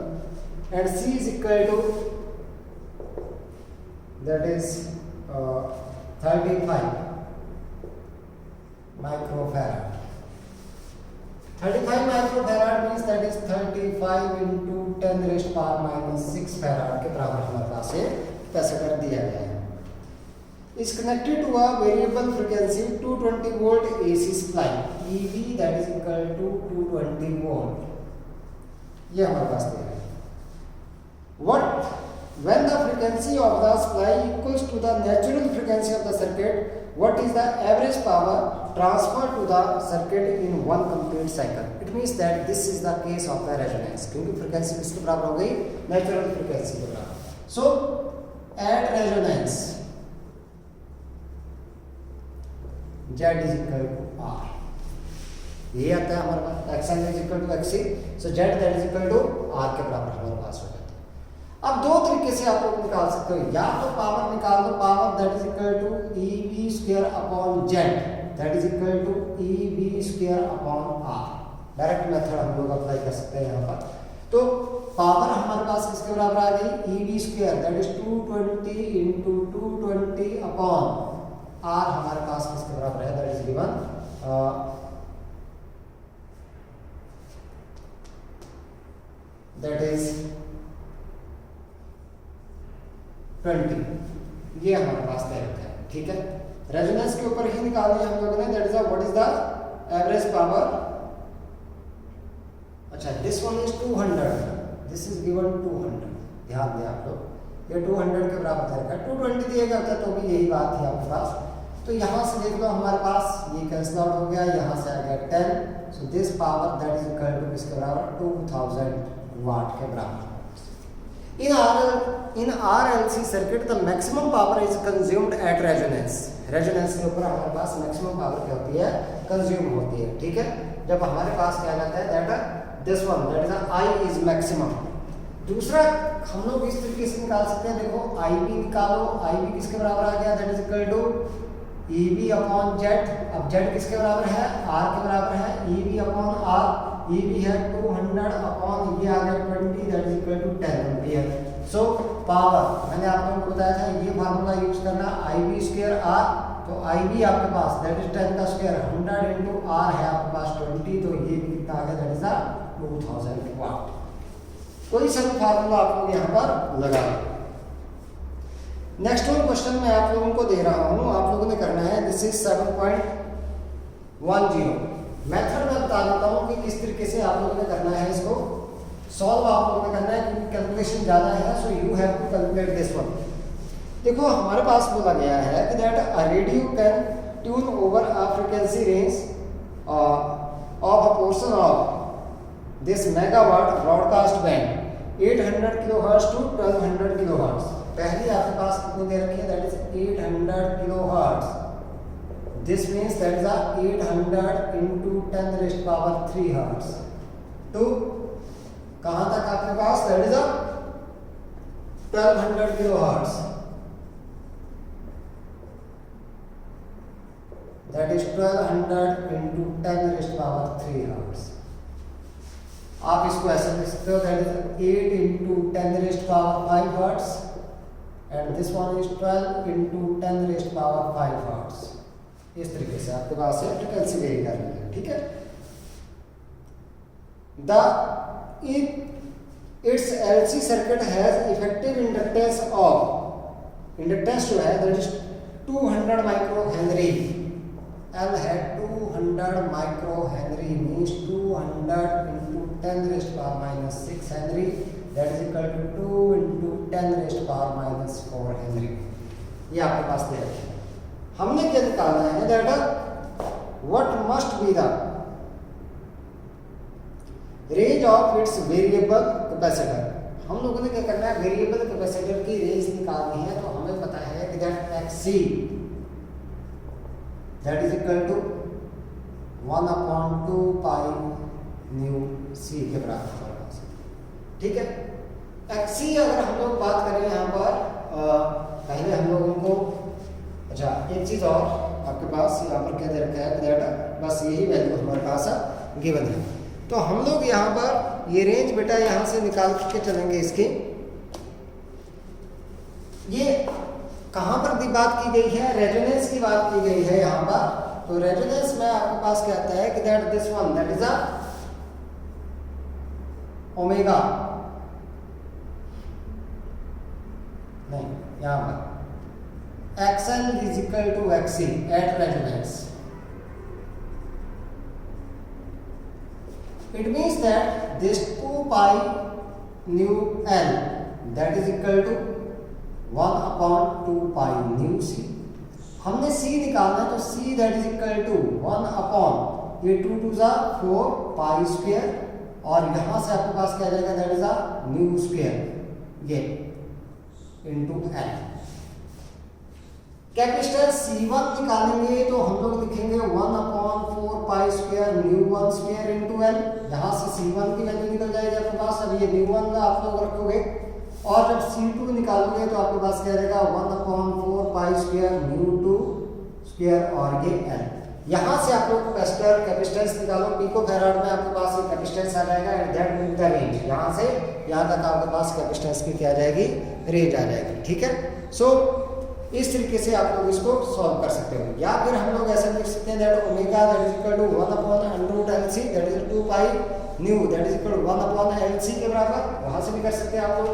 And C is equal to that is 35 microfarad. 35 microfarad means that is 35 into 10 raised power minus 6 farad के बराबर हमारे पास ये capacitor दिया गया है. is connected to a variable frequency 220 volt AC supply. EV that is equal to 220 volt. ये हमारे पास दिया है. What when the frequency of the supply equals to the natural frequency of the circuit, what is the average power transferred to the circuit in one complete cycle. It means that this is the case of the resonance. क्योंकि frequency किसके बराबर हो गई, natural frequency के बराबर. So at resonance Z is equal to R. ये आता है हमारे पास XL is equal to XC. So Z that is equal to R के बराबर हमारे पास हो जाता है. अब दो तरीके से आप लोग निकाल सकते हो. या तो पावर निकाल दो, power that is equal to EV square upon Z that is equal to EV square upon R. Direct method हम लोग अप्लाई कर सकते हैं यहाँ पर. तो पावर हमारे पास किसके बराबर आ गई, EV square that is 220 into 220 upon R हमारे पास किसके बराबर है, that is given that is 20. ये हमारे पास दे रखा है. ठीक है. रेजोनेंस के ऊपर ही निकालनी है हम लोगों ने. That is what is the average power. अच्छा, this one is 200, this is given 200. ध्यान दें आप लोग, ये 200 के बराबर दे रखा है. 220 दिया गया होता तो भी यही बात थी आपके पास. तो यहाँ से देख लो हमारे पास ये कैंसिल आउट हो गया, यहाँ से आ गया 10. So this power that is equal to किसके बराबर, 2000 वाट के बराबर. In RLC circuit the maximum power is consumed at resonance. Resonance के ऊपर हमारे पास मैक्सिमम पावर क्या होती है, कंज्यूम होती है. ठीक है. जब हमारे पास क्या जाता है that this one that is I is maximum. दूसरा हम लोग इस तरीके से निकाल सकते हैं. देखो IB निकालो, IB किसके बराबर आ गया, that is equal to EB upon Z. अब Z किसके बराबर है, R के बराबर है. EB अपॉन R ये भी है 200 अपॉन ये आ गया 20 that is equal to 10 ampere. So power मैंने आप लोगों को बताया था ये फार्मूला यूज करना IB स्क्वायर R, तो IB आपके पास दैट इज 10 का स्क्वायर 100 इंटू R है आपके पास 20, तो ये भी कितना आ गया दैट इज 2000 वाट। कोई सा भी फार्मूला आप लोग यहाँ पर लगा लो। नेक्स्ट वन क्वेश्चन मैं आप लोगों को दे रहा हूँ, आप लोगों ने करना है दिस इज 7.10। मेथड मैं बता देता हूँ कि किस तरीके से आप लोगों ने करना है इसको सॉल्व आप लोगों ने करना है, क्योंकि कैलकुलेशन ज़्यादा है, so you have to calculate this one. देखो हमारे पास बोला गया है कि that a radio can tune over a frequency range of a portion of this megawatt broadcast band 800 kilohertz to 1200 kilohertz. पहली आपके पास कितनी दे रखी है that is 800 kilohertz. This means that is 800 into 10 raised power 3 hertz to कहां तक आपके पास that is 1200 kilohertz, that is 1200 into 10 raised power 3 hertz. आप इसको ऐसे लिख सकते हो that is 8 into 10 raised power 5 hertz and this one is 12 into 10 raised power 5 hertz। इस तरीके से आपके पास है फ्रीक्वेंसी वेरी कर रही है, ठीक है। It's LC circuit has effective inductance of, inductance जो है that is 200 micro Henry. L है 200 micro Henry means 200 into 10 raised power minus 6 Henry, that is equal to 2 into 10 raised power minus 4 Henry. ये आपके पास दे रखे हैं। हमने क्या निकालना है that what must be the range of its variable capacitor. हम लोगों ने क्या करना है वेरिएबल कैपेसिटर की रेंज निकालनी है, तो हमें पता है कि that XC that is equal to 1/2 pi nu C के बराबर, ठीक है। XC अगर हम लोग बात करें यहाँ पर पहले हम लोगों को अच्छा एक चीज़ और आपके पास यहाँ पर क्या दे रखा है दैट बस यही वैल्यू हमारे पास गिवन है, तो हम लोग यहाँ पर ये रेंज बेटा यहाँ से निकाल के चलेंगे इसकी। ये कहाँ पर बात की गई है रेजोनेंस की बात की गई है यहाँ पर, तो रेजोनेंस में आपके पास क्या आता है कि that this one that is omega, नहीं यहाँ पर XL is equal to XC at resonance। It means that this 2 pi nu L that is equal to 1/2 pi nu C। हमने C निकालना है, तो C that is equal to 1/, ये 2 2 जा 4 pi square, और यहाँ से आपके पास क्या जाएगा दैट इज न्यू स्क्वायर ये इंटू L। कैपेसिटर C1 निकालेंगे तो हम लोग लिखेंगे 1/4 pi square new 1 square into L। यहाँ से C1 की वैल्यू निकल जाएगी आपके पास, अब ये न्यू 1 का आप लोग रखोगे, और जब C2 निकालोगे तो आपके पास क्या रहेगा 1/4 पाई स्क्वायर न्यू 2 स्क्वायर और ये L। यहाँ से आप लोग कैपेसिटेंस निकालो, पिको फैराड में आपके पास ये कैपेसिटेंस आ जाएगा and that mean the range. यहाँ से यहाँ तक आपके पास कैपेसिटेंस की क्या आ जाएगी रेंज आ जाएगी, ठीक है। सो इस तरीके से आप लोग इसको सॉल्व कर सकते हो, या फिर हम लोग ऐसा लिख सकते हैं that omega that is equal to 1/√LC that is 2 pi nu that is equal to 1/LC के बराबर, वहां से भी कर सकते हैं आप लोग।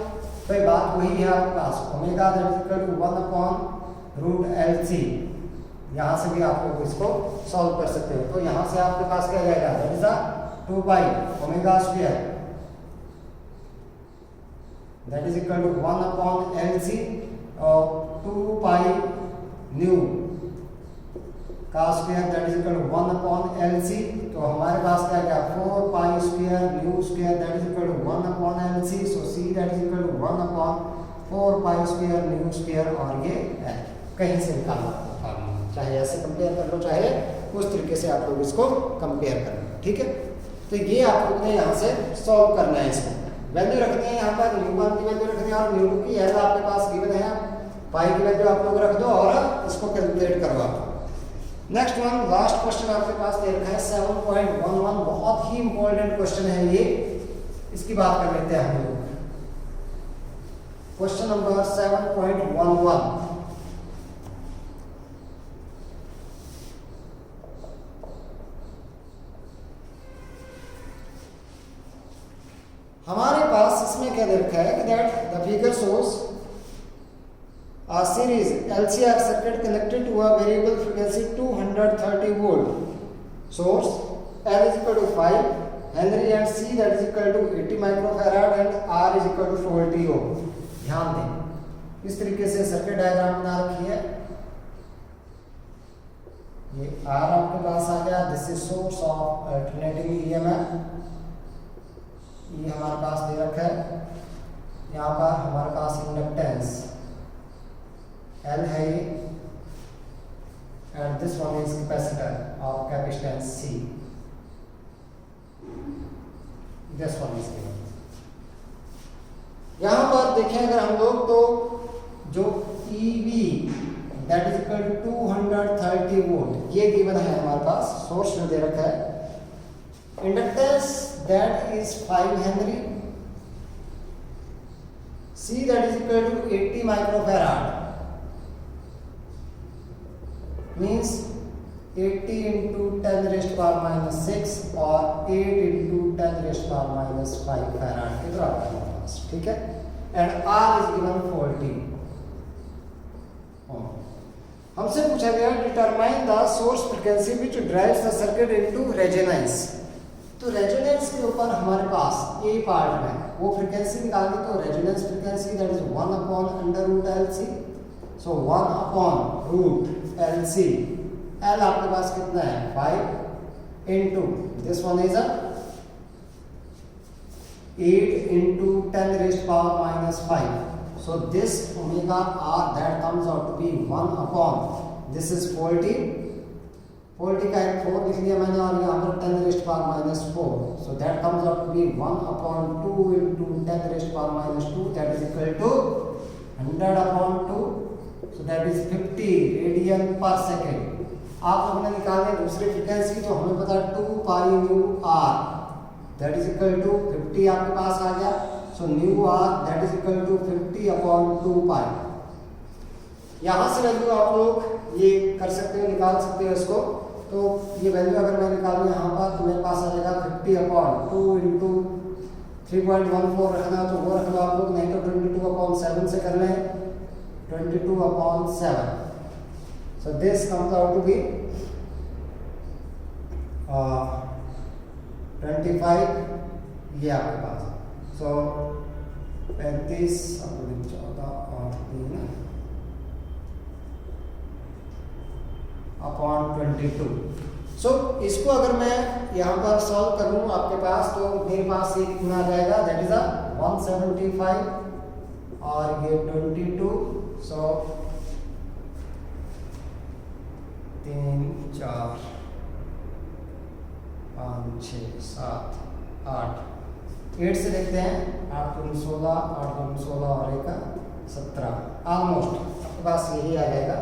तो बात वही है आपके पास omega that is equal to 1/√LC, यहाँ से भी आप लोग इसको सॉल्व कर सकते हो। तो यहाँ से आपके पास क्या जाएगा that is 2 pi omega square that is equal to 1/LC और 2 पाई न्यू का square that is equal to 1/LC। तो हमारे पास क्या गया 4 pi square nu square that is equal to 1/LC। So C that is equal to 1/4 pi square nu square, और ये है कहीं से निकालना, चाहे ऐसे कंपेयर कर लो चाहे उस तरीके से आप लोग इसको कंपेयर कर लो, ठीक है। तो ये आप लोग ने यहाँ से सॉल्व करना है, इसको वैल्यू रखनी है, यहाँ पर न्यू1 की वैल्यू रखनी है और न्यू2 की एज आपके पास गिवन है, पाई की वैल्यू आप लोग रख दो और इसको कैलकुलेट करवा दो। नेक्स्ट वन, लास्ट क्वेश्चन आपके पास दे रखा है 7.11, बहुत ही इंपॉर्टेंट क्वेश्चन है ये, इसकी बात कर लेते हैं हम लोग। क्वेश्चन नंबर 7.11, हमारे पास इसमें क्या दे रखा है कि that the figure shows a series LCR circuit connected to a variable frequency 230 volt source L is equal to 5 Henry and C that is equal to 80 microfarad and R is equal to 40 ohm। ध्यान दें इस तरीके से circuit diagram बना रखी है। ये R आपके पास आ गया, this is source of alternating EMF, ये हमारे पास दे रखा है। यहाँ पर हमारे पास इंडक्टेंस L है and this one is capacitor of capacitance C, this one is given। यहाँ पर देखें अगर हम लोग तो जो EV that is equal to 230 volt ये गिवन है हमारे पास, सोर्स में दे रखा है। Inductance that is 5 Henry, C that is equal to 80 microfarad means 80 into 10 raised to power minus 6 और 8 into 10 raised to power minus 5 farad के बराबर है हमारे पास, ठीक है। And R is given 40 ohm। हमसे पूछा गया determine the source frequency which drives the circuit into resonance. तो रेजोनेंस के ऊपर हमारे पास ए पार्ट में वो फ्रीक्वेंसी निकालनी, तो resonance frequency that is 1 upon under root LC, so 1 upon root LC, L आपके पास कितना है 5 into this one is 8 into 10 raised power minus 5, so this omega R that comes out to be 1 upon this is 40 का एक 4 लिख लिया मैंने और यहाँ पर 10 raised power minus 4, so that comes out to be 1 upon 2 into 10 raised power minus 2 that is equal to 100 upon 2, so that is 50 radian per second. आप लोगों ने निकाले दूसरी फ्रीक्वेंसी, तो हमें पता 2 pi nu R that is equal to 50 आपके पास आ गया, so nu R that is equal to 50 upon 2 pi. यहाँ से वैल्यू आप लोग ये कर सकते हो, निकाल सकते हो इसको। तो ये वैल्यू अगर मैं निकालूँ यहाँ पर तो मेरे पास आ जाएगा 50 अपॉन 2 इंटू 3.14 रखना तो वो रख लो आप लोग, नहीं तो 22 अपॉन 7 से कर लें, 22 upon 7, so this comes out to be 25, ये आपके पास, so 35 अपॉन 22। सो इसको अगर मैं यहाँ पर सॉल्व करूँ आपके पास तो मेरे पास ये कितना आ जाएगा, दैट इज 175 और ये 22, सो 3 4 5 6 7 8 8 से देखते हैं, 8 दूनी 16, 8 दूनी 16 और 1 17, ऑलमोस्ट आपके पास यही आ जाएगा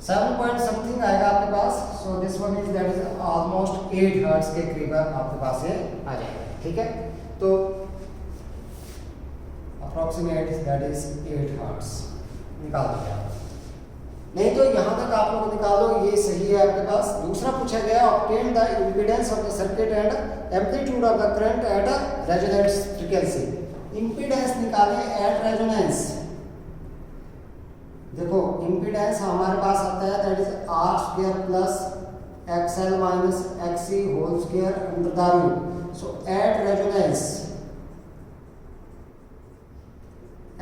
7 पॉइंट समथिंग आएगा आपके पास। So this one is that is almost 8 hertz के करीब आपके पास ये आ जाएगा, ठीक है। तो अप्रोक्सीमेट दैट इज 8 हर्ट्ज निकाल दिया, नहीं तो यहाँ तक आप लोग निकालो, ये सही है आपके पास। दूसरा पूछा गया obtain the impedance of the circuit and amplitude of the current at a resonance frequency. Impedance निकाले एट रेजोनेंस, देखो इम्पीडेंस हमारे पास आता है that is R square plus XL minus XC whole square under the root. So at resonance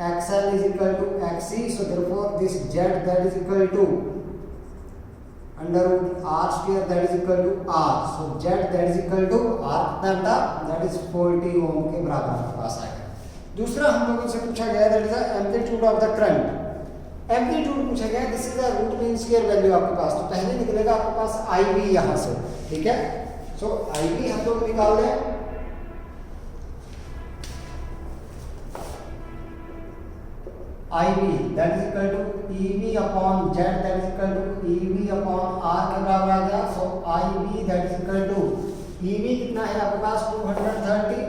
XL is equal to XC, so therefore this Z that is equal to under root R square that is equal to R, so Z that is equal to R कितना that is 40 ओम के बराबर आपके पास आएगा। दूसरा हम लोगों से पूछा गया that is the amplitude of the current. Amplitude पूछा गया, this is the root mean square value आपके पास, तो पहले निकलेगा आपके पास IB यहाँ से, ठीक है। सो IB हम लोग निकाल लें, IB that is equal to EV upon Z that is equal to EV upon R के बराबर आ गया। So IB that is equal to EV कितना है आपके पास 230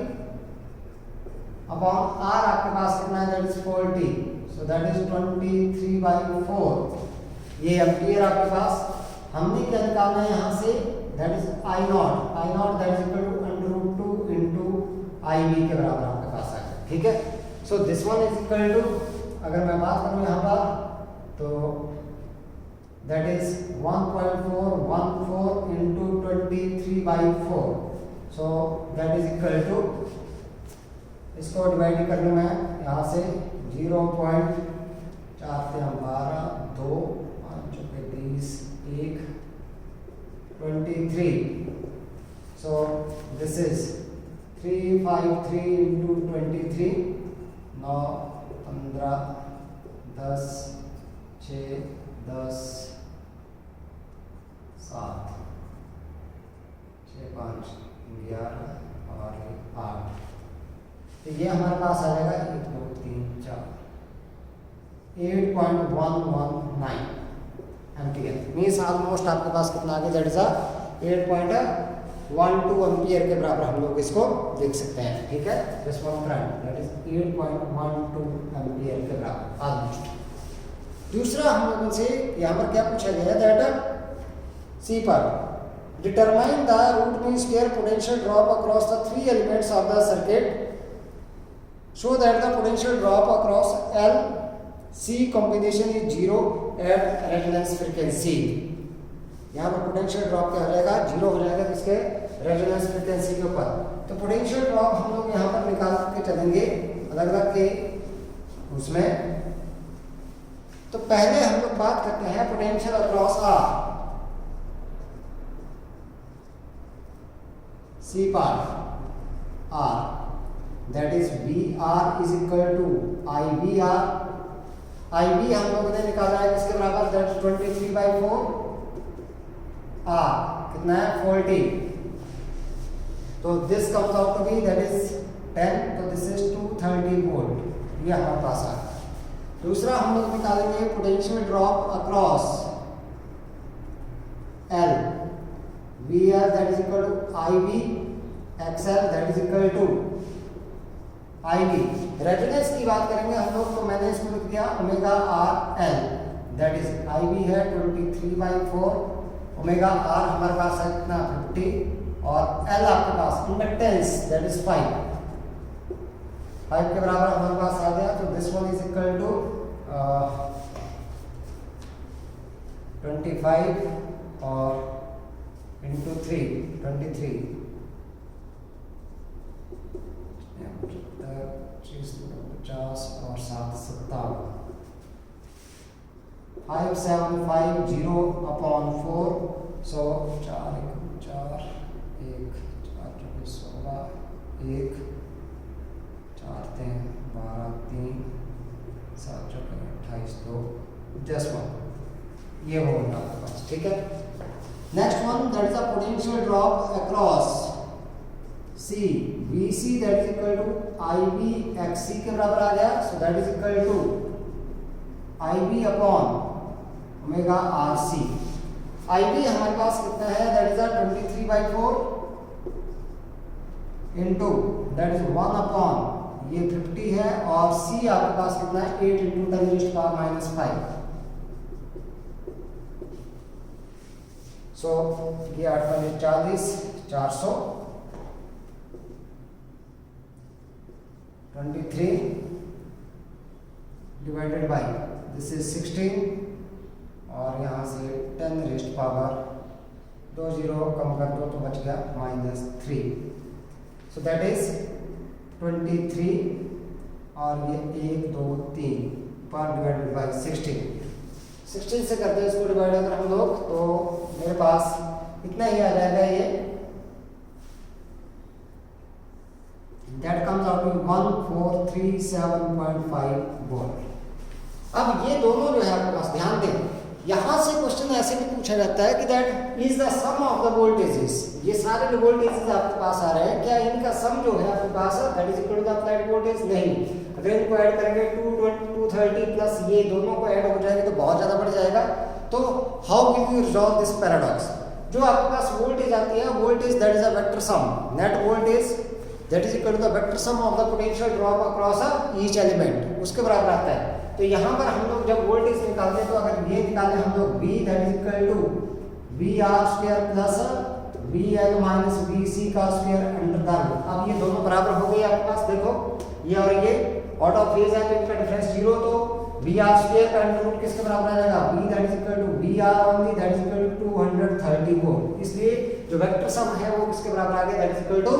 अपॉन R आपके पास कितना है that is 40। So that is 23/4। ये एम्पियर आपके पास। हमने क्या निकालना है यहाँ से that is I naught that is equal to √2 into IB के बराबर आपके पास आ गया। ठीक है। So this one is equal to, अगर मैं बात करूं यहाँ पर तो that is 1.414 into 23/4। So that is equal to, इसको डिवाइड कर लूँ मैं यहाँ से 0.4 12 2 5 20 1 23। सो दिस इज 353 इंटू 23 9 15 10 6 10 7 6 5 11 और 8। तो ये हमारे पास आ जाएगा 1 2 3 4 8.119 एम्पियर। मीन्स ऑलमोस्ट आपके पास कितना आ गया दैट इज 8.12 एम्पियर के बराबर हम लोग इसको लिख सकते हैं। ठीक है। This one friend that is 8.12 ampere के बराबर ऑलमोस्ट। दूसरा हम लोगों से यहाँ पर क्या पूछा गया है दैट सी पर determine the root mean square potential drop across the 3 elements of the circuit show that the potential drop across L C combination is 0 at resonance frequency. यहाँ पर पोटेंशियल ड्रॉप क्या हो जाएगा 0 हो जाएगा किसके रेजोनेंस फ्रीक्वेंसी के ऊपर। तो पोटेंशियल ड्रॉप हम लोग यहाँ पर निकाल के चलेंगे अलग अलग के उसमें। तो पहले हम लोग बात करते हैं potential across R C part R that is VR is equal to IBR। IB हम लोगों ने निकाला है किसके बराबर दैट इज 23/4 R कितना है 40। तो this comes out to be that is 10। तो दिस इज 230 वोल्ट। ये हमारे पास आ गया। दूसरा हम लोग निकालेंगे potential drop across L VR that is equal to IB XL that is equal to IB। Resonance की बात करेंगे हम लोग तो मैंने इसको लिख दिया omega R L that is IB है 23/4 ओमेगा R हमारे पास है कितना 50 और L आपके पास इंडक्टेंस दैट इज 5 के बराबर हमारे पास आ गया। तो this one is equal to 25 और इंटू 3 23 50 और 7 57 5750 अपॉन 4। सो 4 1 4 1 4 24 16 1 4 3 12 3 7 28 2 10 1। ये होगा आपके पास। ठीक है। Next one that is a potential drop across C VC that is equal to IB XC के बराबर आ गया। So that is equal to IB upon omega RC। IB हमारे पास कितना है that is 23/4 into that is 1 upon ये 50 है और C आपके पास कितना है 8 इंटू 10⁻⁵। सो ये 8 × 40 400 23 डिवाइडेड बाय दिस इज 16 और यहाँ से 10⁻⁻, 2 0 कम कर दो तो बच गया -3। सो दैट इज 23 और ये 1 2 3 पर डिवाइडेड बाय 16 से करते हैं इसको डिवाइड अगर हम लोग तो मेरे पास इतना ही आ जाएगा। ये that comes out to 1437.5 volt. अब ये दोनों जो है आपके पास ध्यान दें, यहाँ से क्वेश्चन ऐसे भी पूछा जाता है कि that is the sum of the voltages. ये सारे वोल्टेजेस आपके पास आ रहे हैं, क्या इनका सम जो है आपके पास that is equal to the applied voltage? नहीं। अगर इनको ऐड करेंगे 230 प्लस ये दोनों को ऐड हो जाएंगे तो बहुत ज़्यादा बढ़ जाएगा। तो how will you resolve this paradox? जो आपके पास वोल्टेज आती है, voltage that is a vector sum, net voltage that is equal to the vector sum of the potential drop across each element, उसके बराबर आता है। तो यहाँ पर हम लोग जब वोल्टेज निकालते हैं तो अगर ये निकालें हम लोग V that is equal to VR² plus VL minus VC का स्क्वायर अंडर द रूट। अब ये दोनों बराबर हो गए आपके पास, देखो ये और ये आउट ऑफ फेज है तो इनका डिफरेंस 0, तो VR² का अंडर रूट किसके बराबर आ जाएगा? V that is equal to VR only that is equal to 230 volt. इसलिए जो वेक्टर सम है वो किसके बराबर आ गया? That is equal to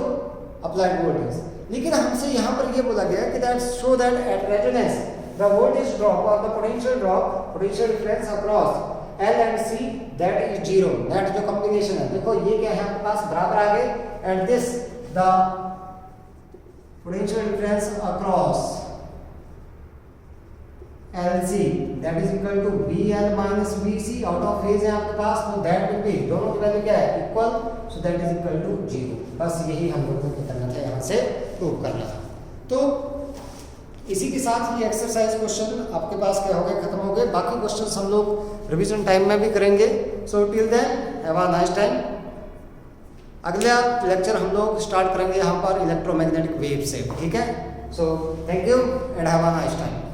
applied voltage. लेकिन हमसे यहाँ पर ये बोला गया कि that show that at resonance the voltage drop or the potential drop, potential difference across L and C that is 0, net जो कॉम्बिनेशन है, देखो ये क्या है आपके पास बराबर आ गए। And this the potential difference across LC that is equal to VL minus VC, out of phase है आपके पास, तो दैट विल बी, दोनों की वैल्यू क्या है? Equal, so that is equal to 0। बस यही हम लोगों को करना था, यहाँ से प्रूव करना था। तो इसी के साथ ये एक्सरसाइज क्वेश्चन आपके पास क्या हो गए, खत्म हो गए। बाकी क्वेश्चंस हम लोग रिवीजन टाइम में भी करेंगे। So till then have a nice time. अगला लेक्चर हम लोग स्टार्ट करेंगे यहाँ पर इलेक्ट्रोमैग्नेटिक वेव से, ठीक है। So thank you and have a nice time.